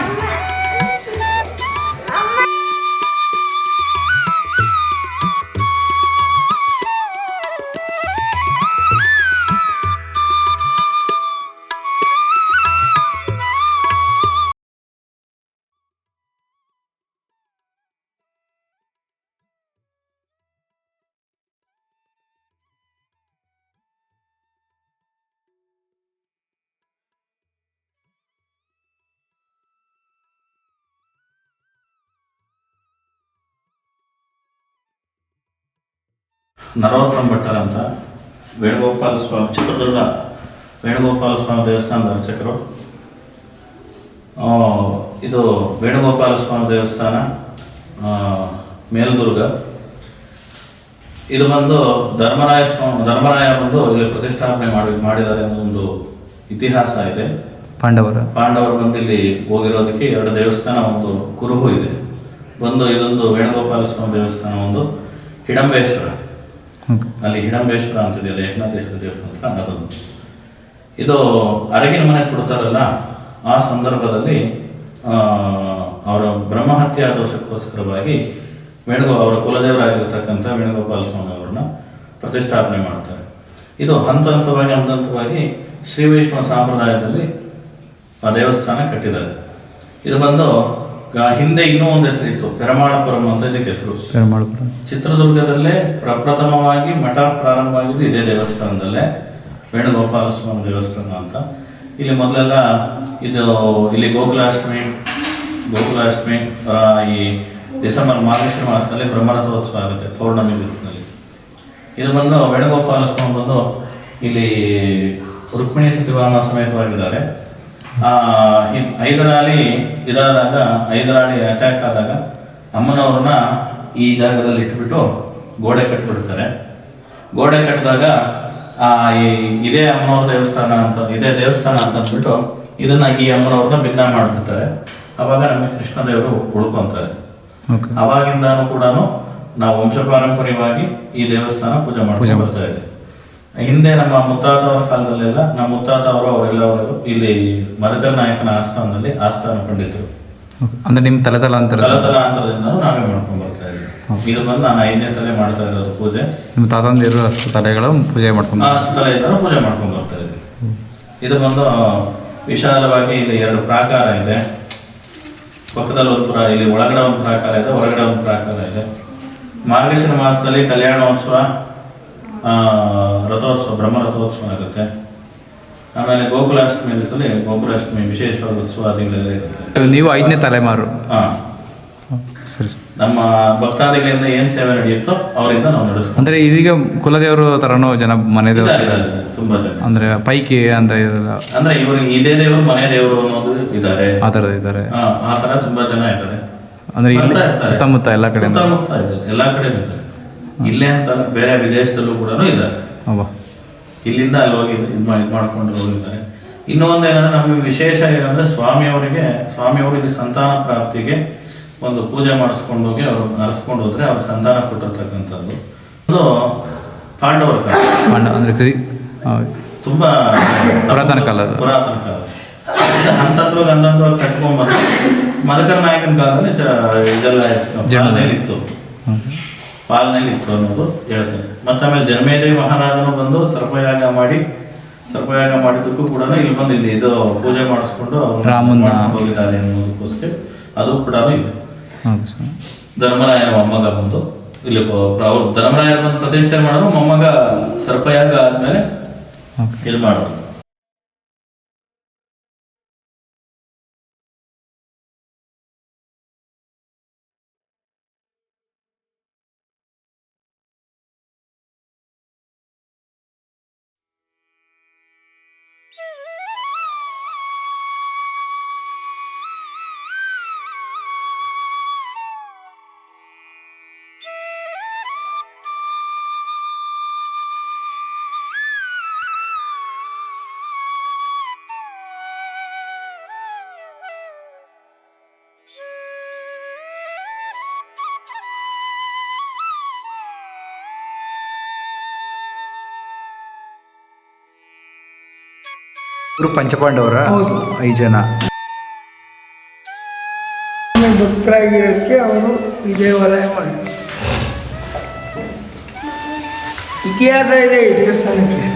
ನರೋತ್ತಮ ಭಟ್ಟರ್ ಅಂತ ವೇಣುಗೋಪಾಲ ಸ್ವಾಮಿ, ಚಿತ್ರದುರ್ಗ ವೇಣುಗೋಪಾಲ ಸ್ವಾಮಿ ದೇವಸ್ಥಾನದ ಅರ್ಚಕರು. ಇದು ವೇಣುಗೋಪಾಲ ಸ್ವಾಮಿ ದೇವಸ್ಥಾನ ಮೇಲ್ದುರ್ಗ. ಇದು ಬಂದು ಧರ್ಮರಾಯ ಬಂದು ಇಲ್ಲಿ ಪ್ರತಿಷ್ಠಾಪನೆ ಮಾಡಿದ್ದಾರೆ ಅನ್ನೋ ಒಂದು ಇತಿಹಾಸ ಇದೆ. ಪಾಂಡವರು ಬಂದು ಇಲ್ಲಿ ಹೋಗಿರೋದಕ್ಕೆ 2 ದೇವಸ್ಥಾನ, ಒಂದು ಕುರುಹು ಇದೆ. ಇದೊಂದು ವೇಣುಗೋಪಾಲ ಸ್ವಾಮಿ ದೇವಸ್ಥಾನ, ಒಂದು ಹಿಡಂಬೇಶ್ವರ. ಅಲ್ಲಿ ಹಿಡಂಬೇಶ್ವರ ಅಂತಿದೆಯಲ್ಲ, ಏಕನಾಥೇಶ್ವರ ದೇವಸ್ಥಾನ, ಅದೊಂದು. ಇದು ಅರಗಿನ ಮನೆ ಸುಡ್ತಾರಲ್ಲ, ಆ ಸಂದರ್ಭದಲ್ಲಿ ಅವರ ಬ್ರಹ್ಮಹತ್ಯಾ ದೋಷಕ್ಕೋಸ್ಕರವಾಗಿ ಅವರ ಕುಲದೇವರಾಗಿರ್ತಕ್ಕಂಥ ವೇಣುಗೋಪಾಲ ಸ್ವಾಮಿ ಅವರನ್ನ ಪ್ರತಿಷ್ಠಾಪನೆ ಮಾಡ್ತಾರೆ. ಇದು ಹಂತ ಹಂತವಾಗಿ ಶ್ರೀ ವೈಷ್ಣವ ಸಂಪ್ರದಾಯದಲ್ಲಿ ಆ ದೇವಸ್ಥಾನ ಕಟ್ಟಿದ್ದಾರೆ. ಇದು ಬಂದು ಹಿಂದೆ ಇನ್ನೂ ಒಂದು ಹೆಸರಿತ್ತು, ಪೆರಮಾಳಪುರಂ ಅಂತ ಇದಕ್ಕೆ ಹೆಸರು. ಚಿತ್ರದುರ್ಗದಲ್ಲೇ ಪ್ರಪ್ರಥಮವಾಗಿ ಮಠ ಪ್ರಾರಂಭ ಆಗಿದ್ದು ಇದೇ ದೇವಸ್ಥಾನದಲ್ಲೇ, ವೇಣುಗೋಪಾಲ ಸ್ವಾಮಿ ದೇವಸ್ಥಾನ ಅಂತ. ಇಲ್ಲಿ ಮೊದಲೆಲ್ಲ ಇಲ್ಲಿ ಗೋಕುಲಾಷ್ಟಮಿ ಈ ಡಿಸೆಂಬರ್ ಮಾರ್ಗಶಿರ ಮಾಸದಲ್ಲಿ ಬ್ರಹ್ಮರಥೋತ್ಸವ ಆಗುತ್ತೆ, ಪೌರ್ಣಮಿ ದಿವಸದಲ್ಲಿ. ಇದು ಬಂದು ವೇಣುಗೋಪಾಲ ಸ್ವಾಮಿ ಬಂದು ಇಲ್ಲಿ ರುಕ್ಮಿಣಿ ಸತಿವಾಹನ ಸಮೇತವಾಗಿದ್ದಾರೆ. ಹೈದರಾಲಿ ಅಟ್ಯಾಕ್ ಆದಾಗ ಅಮ್ಮನವ್ರನ್ನ ಈ ಜಾಗದಲ್ಲಿ ಇಟ್ಬಿಟ್ಟು ಗೋಡೆ ಕಟ್ಟಿಬಿಡ್ತಾರೆ. ಗೋಡೆ ಕಟ್ಟಿದಾಗ ಇದೇ ಅಮ್ಮನವ್ರ ದೇವಸ್ಥಾನ ಅಂತ ಅಂದ್ಬಿಟ್ಟು ಇದನ್ನ ಈ ಅಮ್ಮನವ್ರನ್ನ ಭಿನ್ನ ಮಾಡ್ಬಿಡ್ತಾರೆ. ಅವಾಗ ನಮಗೆ ಕೃಷ್ಣದೇವರು ಉಳ್ಕೊಂತಾರೆ. ಅವಾಗಿಂದಾನು ಕೂಡ ನಾವು ವಂಶ ಪಾರಂಪರ್ಯವಾಗಿ ಈ ದೇವಸ್ಥಾನ ಪೂಜೆ ಮಾಡ್ಕೊಂಡು ಬರ್ತಾ ಇದೆ. ಹಿಂದೆ ನಮ್ಮ ಮುತ್ತಾತವರ ಕಾಲದಲ್ಲೆಲ್ಲ ನಮ್ಮ ಮುತ್ತಾತವರು ಅವರೆಲ್ಲವರು ಇಲ್ಲಿ ಮದಕರಿ ನಾಯಕನ ಆಸ್ಥಾನದಲ್ಲಿ ಆಸ್ಥಾನ ಪಂಡಿತರು. ಅಂದ್ರೆ ನಿಮ್ಮ ತಲತಲಾಂತರದಿಂದ ನಾವೇ ಮಾಡ್ಕೊಂಡು ಬರ್ತಾ ಇದ್ದೀವಿ. ಇದು ಬಂದು ನಾನು 5ನೇ ತಲೆ ಮಾಡ್ತಾ ಇರೋದು ಪೂಜೆ. ನಿಮ್ಮ ತಾತಂದಿರು ಅಷ್ಟು ತಲೆಗಳು ಪೂಜೆ ಮಾಡ್ಕೊಂಡು ಅಷ್ಟು ತಲೆಯಿಂದ ಪೂಜೆ ಮಾಡ್ಕೊಂಡು ಬರ್ತಾ ಇದ್ದೀವಿ. ಇದು ಬಂದು ವಿಶಾಲವಾಗಿ ಇಲ್ಲಿ 2 ಪ್ರಾಕಾರ ಇದೆ. ಪಕ್ಕದಲ್ಲಿ ಒಂದು ಇಲ್ಲಿ ಒಳಗಡೆ ಒಂದು ಪ್ರಾಕಾರ ಇದೆ, ಹೊರಗಡೆ ಒಂದು ಪ್ರಾಕಾರ ಇದೆ. ಮಾರ್ಗಶಿರ ಮಾಸದಲ್ಲಿ ಕಲ್ಯಾಣೋತ್ಸವ, ರಥೋತ್ಸವ, ಬ್ರಹ್ಮ ರಥೋತ್ಸವ ಆಗುತ್ತೆ. ಆಮೇಲೆ ಗೋಕುಲಾಷ್ಟಮಿ ದಿವಸದಲ್ಲಿ ಗೋಕುಲಾಷ್ಟಮಿ ವಿಶೇಷವಾದ ಉತ್ಸವಾದಿಗಳೆಲ್ಲ ಇರುತ್ತೆ. ನೀವು 5ನೇ ತಲೆಮಾರು? ಸರಿ. ನಮ್ಮ ಭಕ್ತಾದಿಗಳಿಂದ ಏನ್ ಸೇವೆ ನಡೆಯುತ್ತೋ ಅವರಿಂದ ನಾವು ನಡೆಸ್ತೀವಿ. ಅಂದ್ರೆ ಇದೀಗ ಕುಲದೇವರು ತರನೋ ಜನ ಮನೆ ದೇವರು ತುಂಬಾ ಜನ, ಅಂದ್ರೆ ಪೈಕಿ ಅಂತ ಇರಲ್ಲ, ಅಂದ್ರೆ ಇವರು ಇದೇ ದೇವರು ಮನೆ ದೇವರು ಅನ್ನೋದು ಇದ್ದಾರೆ, ಆ ಥರದ ಇದ್ದಾರೆ. ಆ ತರ ತುಂಬಾ ಜನ ಇದ್ದಾರೆ. ಅಂದ್ರೆ ಇಲ್ಲಿ ಸುತ್ತಮುತ್ತ ಎಲ್ಲ ಕಡೆ ಎಲ್ಲಾ ಕಡೆ ಇದ್ದಾರೆ. ಇಲ್ಲೇ ಅಂತ ಬೇರೆ ವಿದೇಶದಲ್ಲೂ ಕೂಡ ಇದ್ದಾರೆ. ಇಲ್ಲಿಂದ ಅಲ್ಲಿ ಹೋಗಿ ಇದು ಮಾಡ್ಕೊಂಡು ಹೋಗಿದ್ದಾರೆ. ಇನ್ನೊಂದು ಏನಂದ್ರೆ ನಮಗೆ ವಿಶೇಷ ಏನಂದ್ರೆ ಸ್ವಾಮಿಯವರು ಇಲ್ಲಿ ಸಂತಾನ ಪ್ರಾಪ್ತಿಗೆ ಒಂದು ಪೂಜೆ ಮಾಡಿಸ್ಕೊಂಡು ಹೋಗಿ ಅವ್ರು ನರೆಸ್ಕೊಂಡು ಹೋದ್ರೆ ಅವ್ರ ಸಂತಾನ ಕೊಟ್ಟಿರ್ತಕ್ಕಂಥದ್ದು. ಅದು ಪಾಂಡವರ ಕಾಲ, ಅಂದ್ರೆ ತುಂಬಾ ಪುರಾತನ ಕಾಲ. ಹಂತವಾಗಿ ಕಟ್ಕೊಂಡ್ಬಂದು ಮದಕರಿ ನಾಯಕನ ಕಾಲದಲ್ಲಿ ಇದೆಲ್ಲ ಪಾಲನೆಯಲ್ಲಿ ಇತ್ತು ಅನ್ನೋದು ಹೇಳ್ತಾರೆ. ಮತ್ತೆ ಆಮೇಲೆ ಜನಮೇಜಯ ಮಹಾರಾಜನು ಬಂದು ಸರ್ಪಯಾಗ ಮಾಡಿದ್ದಕ್ಕೂ ಕೂಡ ಇಲ್ಲಿ ಬಂದು ಇಲ್ಲಿ ಇದು ಪೂಜೆ ಮಾಡಿಸ್ಕೊಂಡು ಹೋಗಿದ್ದಾರೆ ಅನ್ನೋದಕ್ಕೋಸ್ಕರ ಅದು ಕೂಡ ಇದೆ. ಧರ್ಮರಾಯನ ಮೊಮ್ಮಗ ಬಂದು ಇಲ್ಲಿ ಅವ್ರು ಧರ್ಮರಾಯನ ಬಂದು ಪ್ರತಿಷ್ಠೆ ಮಾಡೋದು, ಮೊಮ್ಮಗ ಸರ್ಪಯಾಗ ಆದ್ಮೇಲೆ ಇಲ್ಲಿ ಮಾಡೋದು. ಇವರು ಪಂಚಪಾಂಡವರ 5 ಜನ. ಭಕ್ತರಾಗಿರೋದಕ್ಕೆ ಅವರು ಈ ದೇವಾಲಯ ಮಾಡಿದ್ರು. ಇತಿಹಾಸ ಇದೆ ಈ ದೇವಸ್ಥಾನಕ್ಕೆ.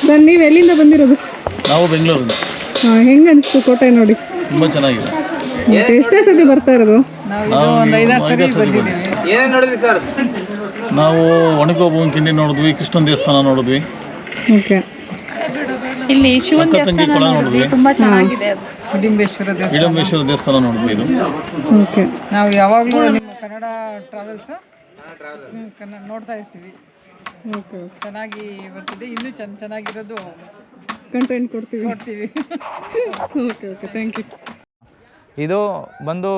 ಸರ್ ನೀವು ಎಲ್ಲಿಂದ ಬಂದಿರೋದು? ನಾವು ಬೆಂಗಳೂರಿಂದ. ಹೆಂಗೆ ಅನಿಸ್ತು ಕೋಟೆ ನೋಡಿ? ತುಂಬ ಚೆನ್ನಾಗಿದೆ. ಎಷ್ಟೇ ಸತಿ ಬರ್ತಾ ಇರೋದು? ನಾವು 5 ಸತಿ ಬಂದಿದ್ದೀವಿ. ಏನೇನು ನೋಡಿದ್ರಿ ಸರ್? ನಾವು ಒಣಗೋಬನ್ ಕಿಂಡಿ ನೋಡಿದ್ವಿ, ಕೃಷ್ಣನ ದೇವಸ್ಥಾನ ನೋಡಿದ್ವಿ, ಓಕೆ. ಇಲ್ಲಿ ಶಿವನ ದೇವಸ್ಥಾನ ನೋಡಿದ್ವಿ, ತುಂಬಾ ಚೆನ್ನಾಗಿದೆ. ಹಿಡಂಬೇಶ್ವರ ದೇವಸ್ಥಾನ ನೋಡಿದ್ವಿ. ಇದು ಓಕೆ. ನಾವು ಯಾವಾಗಲೂ ನಿಮ್ಮ ಕನ್ನಡ ಟ್ರಾವೆಲ್ಸ್ ನೋಡ್ತಾ ಇರ್ತೀವಿ. ಓಕೆ. ಚೆನ್ನಾಗಿ ಬರ್ತಿದೆ. ಇನ್ನೂ ಚೆನ್ನಾಗಿರೋದು ಕಂಟೆಂಟ್ ಕೊಡ್ತೀವಿ. Okay okay, thank you. ಇದು ಬಂದು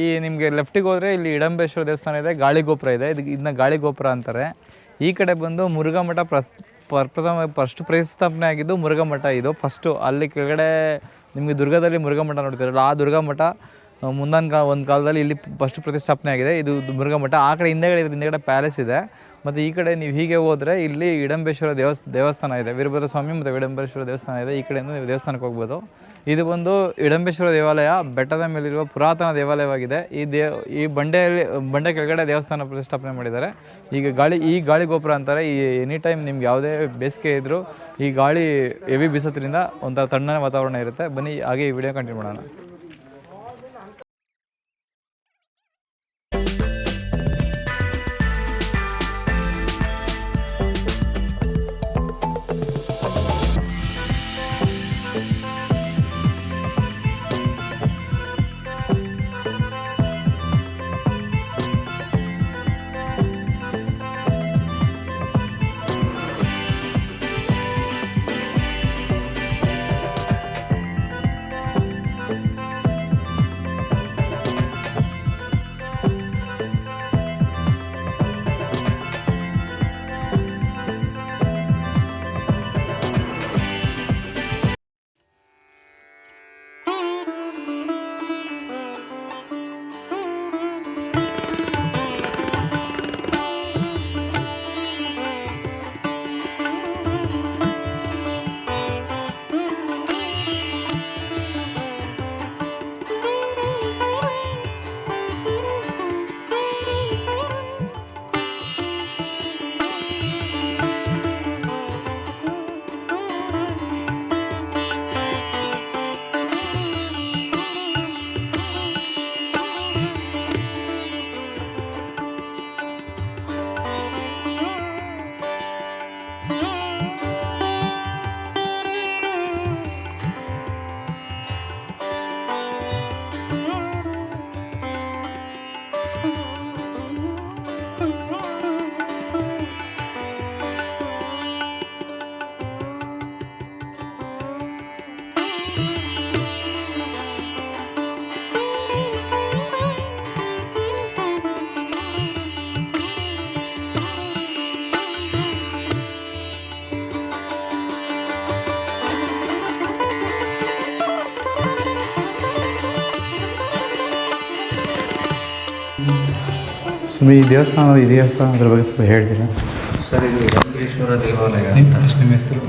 ಈ ನಿಮಗೆ ಲೆಫ್ಟಿಗೆ ಹೋದರೆ ಇಲ್ಲಿ ಹಿಡಂಬೇಶ್ವರ ದೇವಸ್ಥಾನ ಇದೆ, ಗಾಳಿ ಗೋಪುರ ಇದೆ. ಇದನ್ನ ಗಾಳಿ ಗೋಪುರ ಅಂತಾರೆ. ಈ ಕಡೆ ಬಂದು ಮುರುಘಾ ಮಠ ಫಸ್ಟ್ ಪ್ರತಿಷ್ಠಾಪನೆ ಆಗಿದ್ದು ಮುರುಘಾ ಮಠ. ಇದು ಫಸ್ಟು ಅಲ್ಲಿ ಕೆಳಗಡೆ ನಿಮಗೆ ದುರ್ಗದಲ್ಲಿ ಮುರುಘಾ ಮಠ ನೋಡ್ತಿರಲ್ಲ, ಆ ದುರ್ಗಾ ಮಠ ಒಂದು ಕಾಲದಲ್ಲಿ ಇಲ್ಲಿ ಫಸ್ಟ್ ಪ್ರತಿಷ್ಠಾಪನೆ ಆಗಿದೆ. ಇದು ಮುರುಘಾ ಮಠ. ಆ ಕಡೆ ಹಿಂದೆಗಡೆ ಪ್ಯಾಲೇಸ್ ಇದೆ. ಮತ್ತು ಈ ಕಡೆ ನೀವು ಹೀಗೆ ಹೋದರೆ ಇಲ್ಲಿ ಹಿಡಂಬೇಶ್ವರ ದೇವಸ್ಥಾನ ಇದೆ, ವೀರಭದ್ರ ಸ್ವಾಮಿ ಮತ್ತು ಹಿಡಂಬೇಶ್ವರ ದೇವಸ್ಥಾನ ಇದೆ. ಈ ಕಡೆಯಿಂದ ನೀವು ದೇವಸ್ಥಾನಕ್ಕೆ ಹೋಗ್ಬೋದು. ಇದು ಒಂದು ಹಿಡಂಬೇಶ್ವರ ದೇವಾಲಯ ಬೆಟ್ಟದ ಮೇಲಿರುವ ಪುರಾತನ ದೇವಾಲಯವಾಗಿದೆ. ಈ ಬಂಡೆ ಕೆಳಗಡೆ ದೇವಸ್ಥಾನ ಪ್ರತಿಷ್ಠಾಪನೆ ಮಾಡಿದ್ದಾರೆ. ಈ ಗಾಳಿ ಗೋಪುರ ಅಂತಾರೆ. ಈ ಎನಿ ಟೈಮ್ ನಿಮ್ಗೆ ಯಾವುದೇ ಬೇಸಿಗೆ ಇದ್ದರೂ ಈ ಗಾಳಿ ಹೆವಿ ಬೀಸೋದ್ರಿಂದ ಒಂಥರ ತಣ್ಣನೆ ವಾತಾವರಣ ಇರುತ್ತೆ. ಬನ್ನಿ ಹಾಗೆ ಈ ವಿಡಿಯೋ ಕಂಟಿನ್ಯೂ ಮಾಡೋಣ. ಈ ದೇವಸ್ಥಾನದ ಇತಿಹಾಸ ಅದ್ರ ಬಗ್ಗೆ ಸ್ವಲ್ಪ ಹೇಳ್ತೀರಾ ಸರ್? ಇದು ಹಿಡಂಬೇಶ್ವರ ದೇವಾಲಯ ಅಂತ. ನಿಮ್ಮ ಹೆಸರು?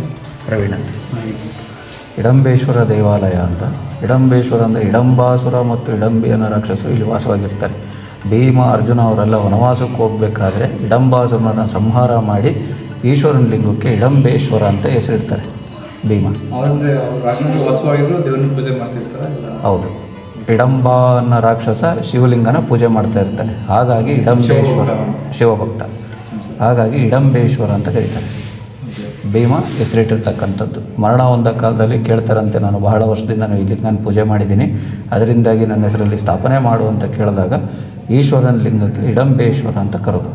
ಪ್ರವೀಣ್ ಅಂತ. ಹಿಡಂಬೇಶ್ವರ ದೇವಾಲಯ ಅಂತ. ಹಿಡಂಬೇಶ್ವರ ಅಂದರೆ ಹಿಡಂಬಾಸುರ ಮತ್ತು ಹಿಡಂಬಿಯನ ರಾಕ್ಷಸರು ಇಲ್ಲಿ ವಾಸವಾಗಿರ್ತಾರೆ. ಭೀಮ, ಅರ್ಜುನ ಅವರೆಲ್ಲ ವನವಾಸಕ್ಕೆ ಹೋಗಬೇಕಾದ್ರೆ ಹಿಡಂಬಾಸುರನ ಸಂಹಾರ ಮಾಡಿ ಈಶ್ವರನ ಲಿಂಗಕ್ಕೆ ಹಿಡಂಬೇಶ್ವರ ಅಂತ ಹೆಸರಿಡ್ತಾರೆ ಭೀಮ. ಹೌದು. ಹಿಡಂಬ ಅನ್ನೋ ರಾಕ್ಷಸ ಶಿವಲಿಂಗನ ಪೂಜೆ ಮಾಡ್ತಾ ಇರ್ತಾನೆ. ಹಾಗಾಗಿ ಹಿಡಂಬೇಶ್ವರ, ಶಿವಭಕ್ತ, ಹಾಗಾಗಿ ಹಿಡಂಬೇಶ್ವರ ಅಂತ ಕರೀತಾರೆ. ಭೀಮ ಹೆಸರಿಟ್ಟಿರ್ತಕ್ಕಂಥದ್ದು. ಮರಣ ಹೊಂದ ಕಾಲದಲ್ಲಿ ಕೇಳ್ತಾರಂತೆ, ನಾನು ಬಹಳ ವರ್ಷದಿಂದ ನಾನು ಇಲ್ಲಿ ನಾನು ಪೂಜೆ ಮಾಡಿದ್ದೀನಿ, ಅದರಿಂದಾಗಿ ನನ್ನ ಹೆಸರಲ್ಲಿ ಸ್ಥಾಪನೆ ಮಾಡು ಅಂತ ಕೇಳಿದಾಗ ಈಶ್ವರನ ಲಿಂಗಕ್ಕೆ ಹಿಡಂಬೇಶ್ವರ ಅಂತ ಕರೆದು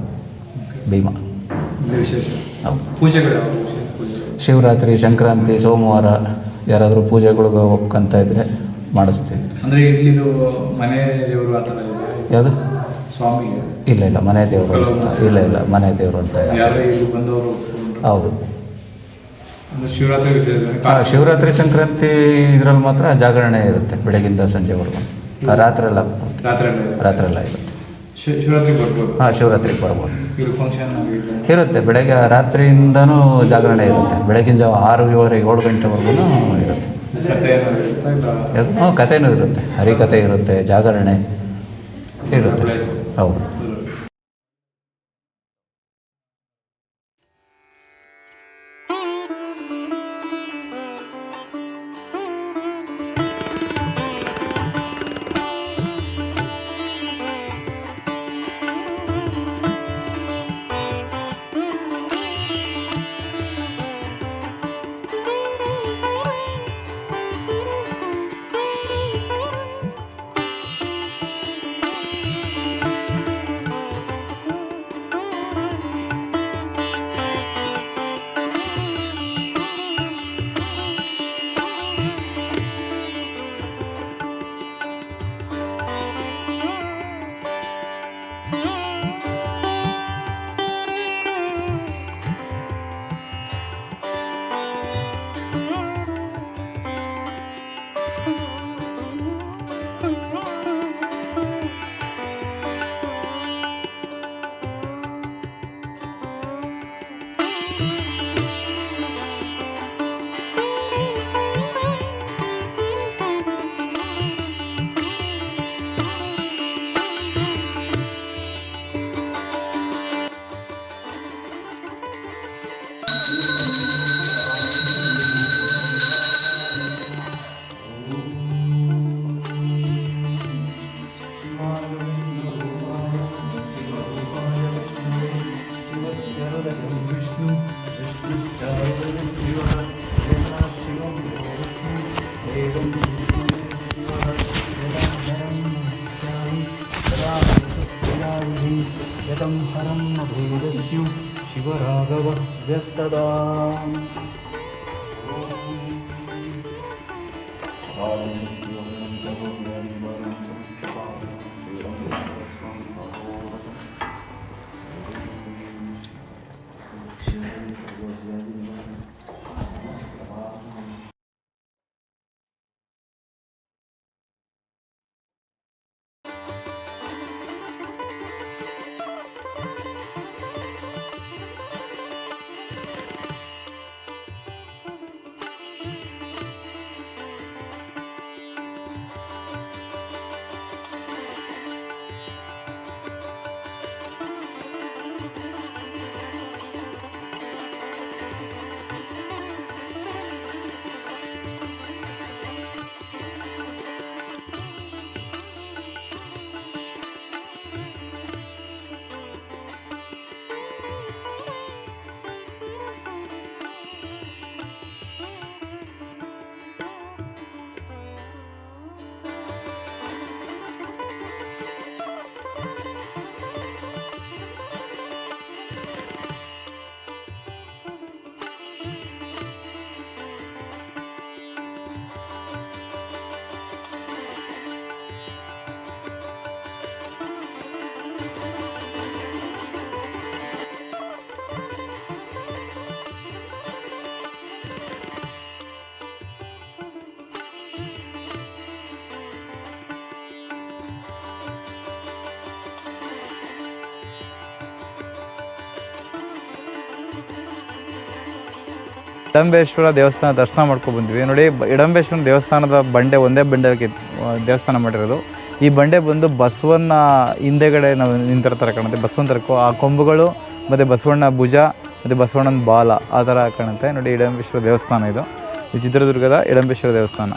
ಭೀಮ. ಹೌದು. ಶಿವರಾತ್ರಿ, ಸಂಕ್ರಾಂತಿ, ಸೋಮವಾರ ಯಾರಾದರೂ ಪೂಜೆಗಳಿಗೆ ಒಪ್ಕೊಂತ ಇದ್ದರೆ ಮಾಡಿಸ್ತೀವಿ. ಅಂದರೆ ಇಲ್ಲಿದು ಮನೆ ದೇವರು ಆ ಥರ ಯಾವುದು? ಸ್ವಾಮಿಗೆ ಇಲ್ಲ ಮನೆ ದೇವರು ಅಂತ. ಇಲ್ಲ ಮನೆ ದೇವರು ಅಂತ. ಯಾರೇ ಇಲ್ಲಿ ಬಂದವರು ಹೌದು. ಅಂದರೆ ಶಿವರಾತ್ರಿ ವಿಸರ್ಜನೆ ಶಿವರಾತ್ರಿ ಸಂಕ್ರಾಂತಿ ಇದರಲ್ಲಿ ಮಾತ್ರ ಜಾಗರಣೆ ಇರುತ್ತೆ ಬೆಳಗಿಂದ ಸಂಜೆವರೆಗೂ. ರಾತ್ರೆಲ್ಲ ಇರುತ್ತೆ. ಶಿವರಾತ್ರಿಗೆ ಬರ್ಬೋದು. ಶಿವರಾತ್ರಿಗೆ ಬರ್ಬೋದು. ಇದು ಫಂಕ್ಷನ್ ಇರುತ್ತೆ. ಬೆಳಗ್ಗೆ ರಾತ್ರಿಯಿಂದನೂ ಜಾಗರಣೆ ಇರುತ್ತೆ. ಬೆಳಗಿನ ಜಾವ 6:30 7 ಗಂಟೆವರೆಗೂ ಇರುತ್ತೆ. ಕಥೆನೂ ಇರುತ್ತೆ. ಹರಿಕಥೆ ಇರುತ್ತೆ, ಜಾಗರಣೆ ಇರುತ್ತೆ. ಹೌದು. ಶಿವರಾಘವ ವ್ಯಸ್ತದ ಇಡಂಬೇಶ್ವರ ದೇವಸ್ಥಾನ ದರ್ಶನ ಮಾಡ್ಕೊಂಡು ಬಂದ್ವಿ. ನೋಡಿ, ಇಡಂಬೇಶ್ವರ ದೇವಸ್ಥಾನದ ಬಂಡೆ ಒಂದೇ ಬಂಡೆಗೆ ದೇವಸ್ಥಾನ ಮಾಡಿರೋದು. ಈ ಬಂಡೆ ಬಂದು ಬಸವಣ್ಣ ಹಿಂದೆಗಡೆ ನಾವು ನಿಂತಿರ್ತಾರೆ ಕಾಣುತ್ತೆ. ಬಸವನ ಥರ ಆ ಕೊಂಬುಗಳು ಮತ್ತು ಬಸವಣ್ಣ ಭುಜ ಮತ್ತು ಬಸವಣ್ಣನ ಬಾಲ ಆ ಥರ ಕಾಣುತ್ತೆ. ನೋಡಿ, ಇಡಂಬೇಶ್ವರ ದೇವಸ್ಥಾನ ಇದು ಚಿತ್ರದುರ್ಗದ ಇಡಂಬೇಶ್ವರ ದೇವಸ್ಥಾನ.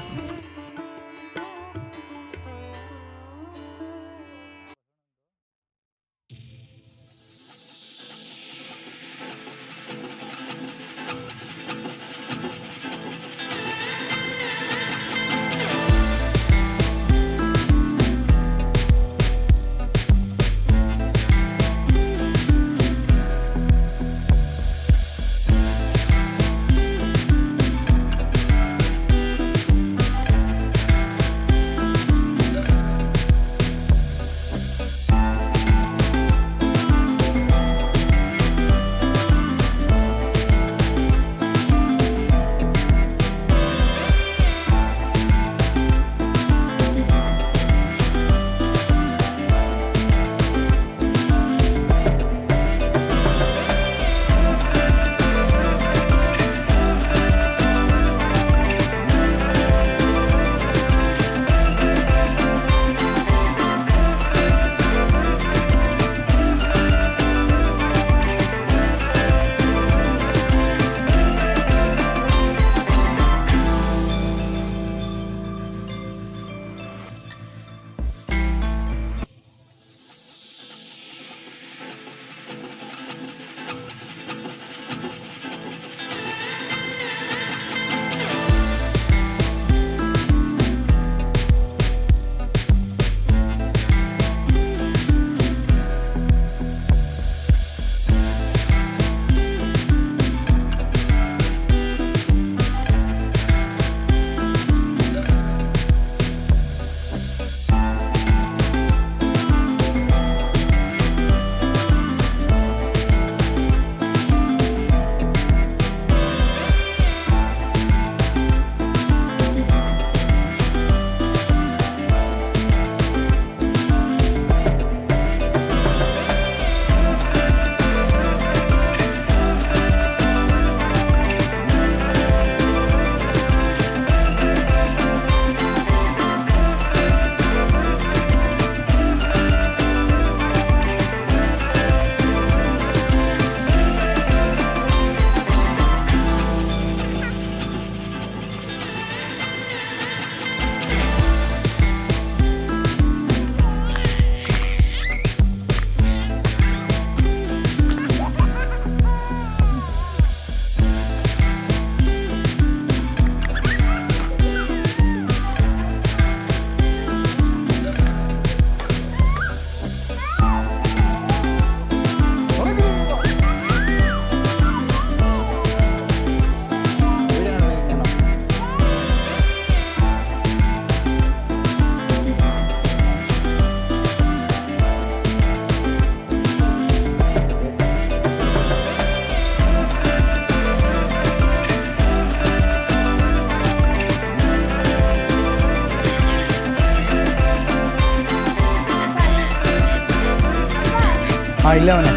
ಹಾಂ ಇಲ್ಲೇ ಅವನೇ.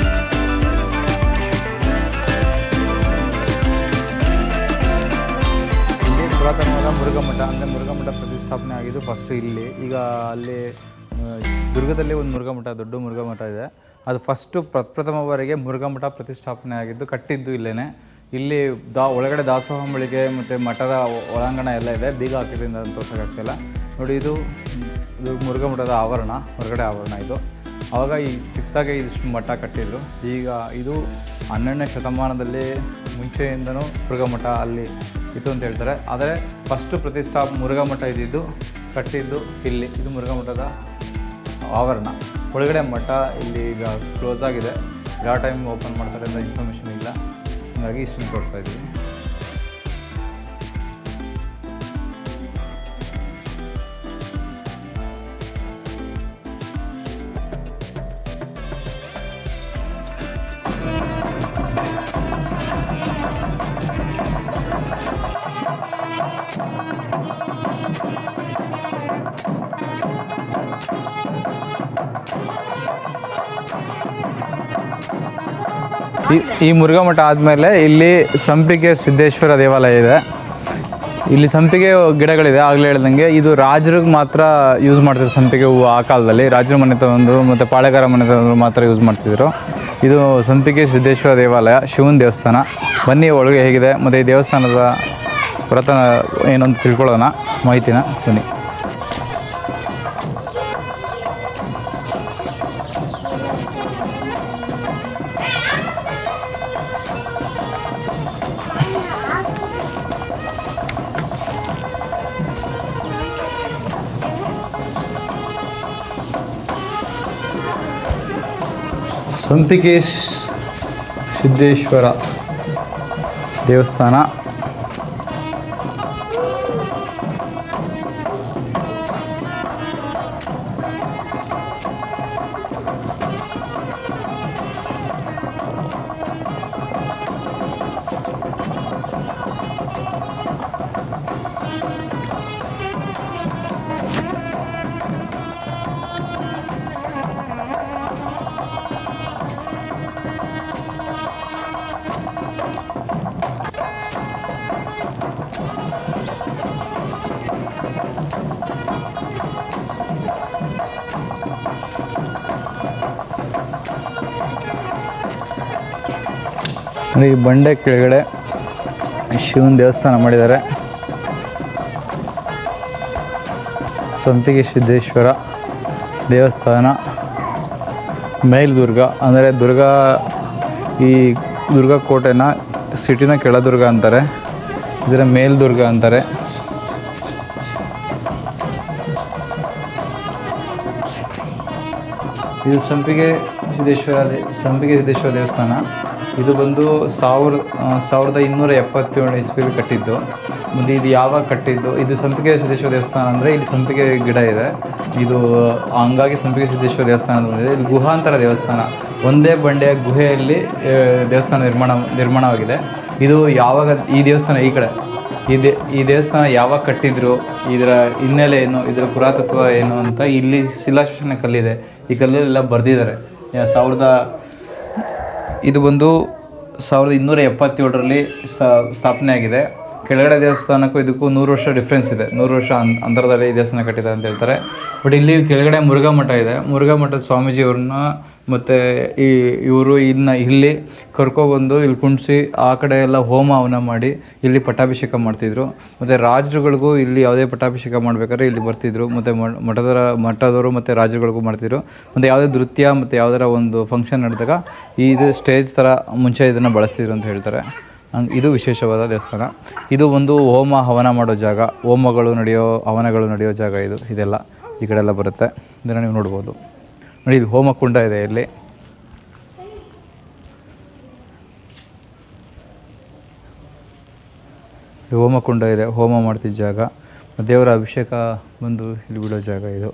ಇಲ್ಲಿ ಪುರಾತನವಾದ ಮುರುಘಾಮಠ ಅಂದರೆ ಮುರುಘಾಮಠ ಪ್ರತಿಷ್ಠಾಪನೆ ಆಗಿದ್ದು ಫಸ್ಟು ಇಲ್ಲಿ. ಈಗ ಅಲ್ಲಿ ದುರ್ಗದಲ್ಲಿ ಒಂದು ಮುರುಘಾಮಠ, ದೊಡ್ಡ ಮುರುಘಾಮಠ ಇದೆ. ಅದು ಫಸ್ಟು ಪ್ರಪ್ರಥಮವರೆಗೆ ಮುರುಘಾಮಠ ಪ್ರತಿಷ್ಠಾಪನೆ ಆಗಿದ್ದು, ಕಟ್ಟಿದ್ದು ಇಲ್ಲೇ. ಇಲ್ಲಿ ಒಳಗಡೆ ದಾಸೋಹ ಮಳಿಗೆ ಮತ್ತು ಮಠದ ಒಳಾಂಗಣ ಎಲ್ಲ ಇದೆ. ಬೀಗ ಹಾಕಿದ್ರಿಂದ ಅದನ್ನು ತೋರ್ಸೋಕ್ಕಾಗ್ತಿಲ್ಲ ನೋಡಿ. ಇದು ಮುರುಘಾಮಠದ ಆವರಣ, ಹೊರಗಡೆ ಆವರಣ ಇದು. ಆವಾಗ ಈ ಚಿಕ್ಕದಾಗೆ ಇದಿಷ್ಟು ಮಠ ಕಟ್ಟಿದ್ರು. ಈಗ ಇದು 12ನೇ ಶತಮಾನದಲ್ಲಿ ಮುಂಚೆಯಿಂದನೂ ಮುರುಘಾಮಠ ಅಲ್ಲಿ ಇತ್ತು ಅಂತ ಹೇಳ್ತಾರೆ. ಆದರೆ ಫಸ್ಟು ಮುರುಘಾಮಠ ಇದ್ದಿದ್ದು ಕಟ್ಟಿದ್ದು ಇಲ್ಲಿ. ಇದು ಮುರುಘಾಮಠದ ಆವರಣ. ಒಳಗಡೆ ಮಠ ಇಲ್ಲಿ ಈಗ ಕ್ಲೋಸ್ ಆಗಿದೆ. ಯಾವ ಟೈಮ್ ಓಪನ್ ಮಾಡ್ತಾರೆ ಅಂತ ಇನ್ಫಾರ್ಮೇಷನ್ ಇಲ್ಲ, ಹಾಗಾಗಿ ಇಷ್ಟನ್ನು ತೋರಿಸ್ತಾ ಇದ್ದೀವಿ. ಈ ಮುರುಘಾಮಠ ಆದಮೇಲೆ ಇಲ್ಲಿ ಸಂಪಿಗೆ ಸಿದ್ದೇಶ್ವರ ದೇವಾಲಯ ಇದೆ. ಇಲ್ಲಿ ಸಂಪಿಗೆ ಗಿಡಗಳಿದೆ. ಆಗಲೇ ಹೇಳ್ದಂಗೆ ಇದು ರಾಜರಿಗೆ ಮಾತ್ರ ಯೂಸ್ ಮಾಡ್ತಿದ್ರು ಸಂಪಿಗೆ ಹೂವು. ಆ ಕಾಲದಲ್ಲಿ ರಾಜರ ಮನೆ ತಗೊಂಡು ಮತ್ತು ಪಾಳೆಗಾರ ಮನೆ ತಗೊಂಡು ಮಾತ್ರ ಯೂಸ್ ಮಾಡ್ತಿದ್ರು. ಇದು ಸಂಪಿಗೆ ಸಿದ್ದೇಶ್ವರ ದೇವಾಲಯ, ಶಿವನ ದೇವಸ್ಥಾನ. ಬನ್ನಿ ಒಳಗೆ ಹೇಗಿದೆ ಮತ್ತು ಈ ದೇವಸ್ಥಾನದ ಪುರಾತನ ಏನಂತ ತಿಳ್ಕೊಳ್ಳೋಣ ಮಾಹಿತಿನ. ಬನ್ನಿ. ಸಂಪಿಗೆ ಸಿದ್ದೇಶ್ವರ ದೇವಸ್ಥಾನ. ಈ ಬಂಡೆ ಕೆಳಗಡೆ ಶಿವನ ದೇವಸ್ಥಾನ ಮಾಡಿದ್ದಾರೆ. ಸಂಪಿಗೆ ಸಿದ್ದೇಶ್ವರ ದೇವಸ್ಥಾನ, ಮೇಲ್ದುರ್ಗ ಅಂದರೆ ಈ ದುರ್ಗ ಕೋಟೆನ ಸಿಟಿನ ಕೆಳದುರ್ಗ ಅಂತಾರೆ, ಇದರ ಮೇಲ್ದುರ್ಗ ಅಂತಾರೆ. ಇದು ಸಂಪಿಗೆ ಸಿದ್ದೇಶ್ವರ ದೇವಸ್ಥಾನ. ಇದು ಬಂದು 1277 ಇಸ್ವಿಲಿ ಕಟ್ಟಿದ್ದು. ಮತ್ತು ಇದು ಯಾವಾಗ ಕಟ್ಟಿದ್ದು? ಇದು ಸಂಪಿಗೆ ಸಿದ್ದೇಶ್ವರ ದೇವಸ್ಥಾನ ಅಂದರೆ ಇಲ್ಲಿ ಸಂಪಿಗೆ ಗಿಡ ಇದೆ. ಇದು ಹಂಗಾಗಿ ಸಂಪಿಗೆ ಸಿದ್ದೇಶ್ವರ ದೇವಸ್ಥಾನ ಬಂದಿದೆ. ಇದು ಗುಹಾಂತರ ದೇವಸ್ಥಾನ, ಒಂದೇ ಬಂಡೆಯ ಗುಹೆಯಲ್ಲಿ ದೇವಸ್ಥಾನ ನಿರ್ಮಾಣವಾಗಿದೆ. ಇದು ಯಾವಾಗ ಈ ದೇವಸ್ಥಾನ ಈ ಕಡೆ ಈ ದೇವಸ್ಥಾನ ಯಾವಾಗ ಕಟ್ಟಿದ್ರು, ಇದರ ಹಿನ್ನೆಲೆ ಏನು, ಇದರ ಪುರಾತತ್ವ ಏನು ಅಂತ ಇಲ್ಲಿ ಶಿಲಾಶಾಸನ ಕಲ್ಲಿದೆ. ಈ ಕಲ್ಲಲ್ಲೆಲ್ಲ ಬರೆದಿದ್ದಾರೆ. ಇದು ಬಂದು 1277ರಲ್ಲಿ ಸ್ಥಾಪನೆ ಆಗಿದೆ. ಕೆಳಗಡೆ ದೇವಸ್ಥಾನಕ್ಕೂ ಇದಕ್ಕೂ 100 ವರ್ಷ ಡಿಫ್ರೆನ್ಸ್ ಇದೆ. 100 ವರ್ಷ ಅಂತರದಲ್ಲಿ ಈ ದೇವಸ್ಥಾನ ಕಟ್ಟಿದ್ದಾರೆ ಅಂತ ಹೇಳ್ತಾರೆ. ಬಟ್ ಇಲ್ಲಿ ಕೆಳಗಡೆ ಮುರುಘಾಮಠ ಇದೆ. ಮುರುಘಾಮಠದ ಸ್ವಾಮೀಜಿಯವ್ರನ್ನ ಮತ್ತು ಇವರು ಇಲ್ಲಿ ಕರ್ಕೊಬಂದು ಇಲ್ಲಿ ಕುಣಿಸಿ ಆ ಕಡೆ ಎಲ್ಲ ಹೋಮ ಹವನ ಮಾಡಿ ಇಲ್ಲಿ ಪಟ್ಟಾಭಿಷೇಕ ಮಾಡ್ತಿದ್ರು. ಮತ್ತು ರಾಜರುಗಳಿಗೂ ಇಲ್ಲಿ ಯಾವುದೇ ಪಟ್ಟಾಭಿಷೇಕ ಮಾಡ್ಬೇಕಾದ್ರೆ ಇಲ್ಲಿ ಬರ್ತಿದ್ರು. ಮತ್ತು ಮಠದವರು ಮತ್ತು ರಾಜರುಗಳಿಗೂ ಮಾಡ್ತಿದ್ರು. ಮತ್ತು ಯಾವುದೇ ನೃತ್ಯ ಮತ್ತು ಯಾವುದರ ಒಂದು ಫಂಕ್ಷನ್ ನಡೆದಾಗ ಇದು ಸ್ಟೇಜ್ ಥರ ಮುಂಚೆ ಇದನ್ನು ಬಳಸ್ತಿದ್ರು ಅಂತ ಹೇಳ್ತಾರೆ. ಇದು ವಿಶೇಷವಾದ ದೇವಸ್ಥಾನ. ಇದು ಒಂದು ಹೋಮ ಹವನ ಮಾಡೋ ಜಾಗ, ಹವನಗಳು ನಡೆಯೋ ಜಾಗ. ಇದೆಲ್ಲ ಈ ಕಡೆ ಎಲ್ಲ ಬರುತ್ತೆ. ಇದನ್ನು ನೀವು ನೋಡ್ಬೋದು. ನೋಡಿ, ಇದು ಹೋಮಕುಂಡ ಇದೆ. ಇಲ್ಲಿ ಹೋಮಕುಂಡ ಇದೆ, ಹೋಮ ಮಾಡ್ತಿದ್ದ ಜಾಗ. ದೇವರ ಅಭಿಷೇಕ ಬಂದು ಇಲ್ಲಿ ಬಿಡೋ ಜಾಗ ಇದು.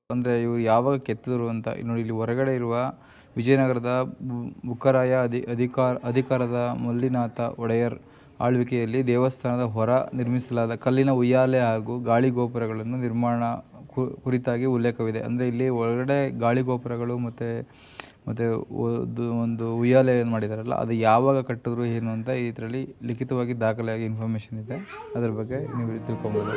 ಅಂದರೆ ಇವರು ಯಾವಾಗ ಕೆತ್ತಿದ್ರು ಅಂತ ನೋಡಿ. ಇಲ್ಲಿ ಹೊರಗಡೆ ಇರುವ ವಿಜಯನಗರದ ಬುಕ್ಕರಾಯ ಅಧಿಕಾರದ ಮಲ್ಲಿನಾಥ ಒಡೆಯರ್ ಆಳ್ವಿಕೆಯಲ್ಲಿ ದೇವಸ್ಥಾನದ ಹೊರ ನಿರ್ಮಿಸಲಾದ ಕಲ್ಲಿನ ಉಯ್ಯಾಲೆ ಹಾಗೂ ಗಾಳಿಗೋಪುರಗಳನ್ನು ನಿರ್ಮಾಣ ಕುರಿತಾಗಿ ಉಲ್ಲೇಖವಿದೆ. ಅಂದರೆ ಇಲ್ಲಿ ಒಳಗಡೆ ಗಾಳಿಗೋಪುರಗಳು ಮತ್ತು ಒಂದು ಉಯ್ಯಾಲೆ ಏನು ಮಾಡಿದಾರಲ್ಲ ಅದು ಯಾವಾಗ ಕಟ್ಟಿದ್ರು ಏನು ಅಂತ ಇದರಲ್ಲಿ ಲಿಖಿತವಾಗಿ ದಾಖಲೆಯಾಗಿ ಇನ್ಫಾರ್ಮೇಷನ್ ಇದೆ. ಅದ್ರ ಬಗ್ಗೆ ನೀವು ತಿಳ್ಕೊಬೋದು.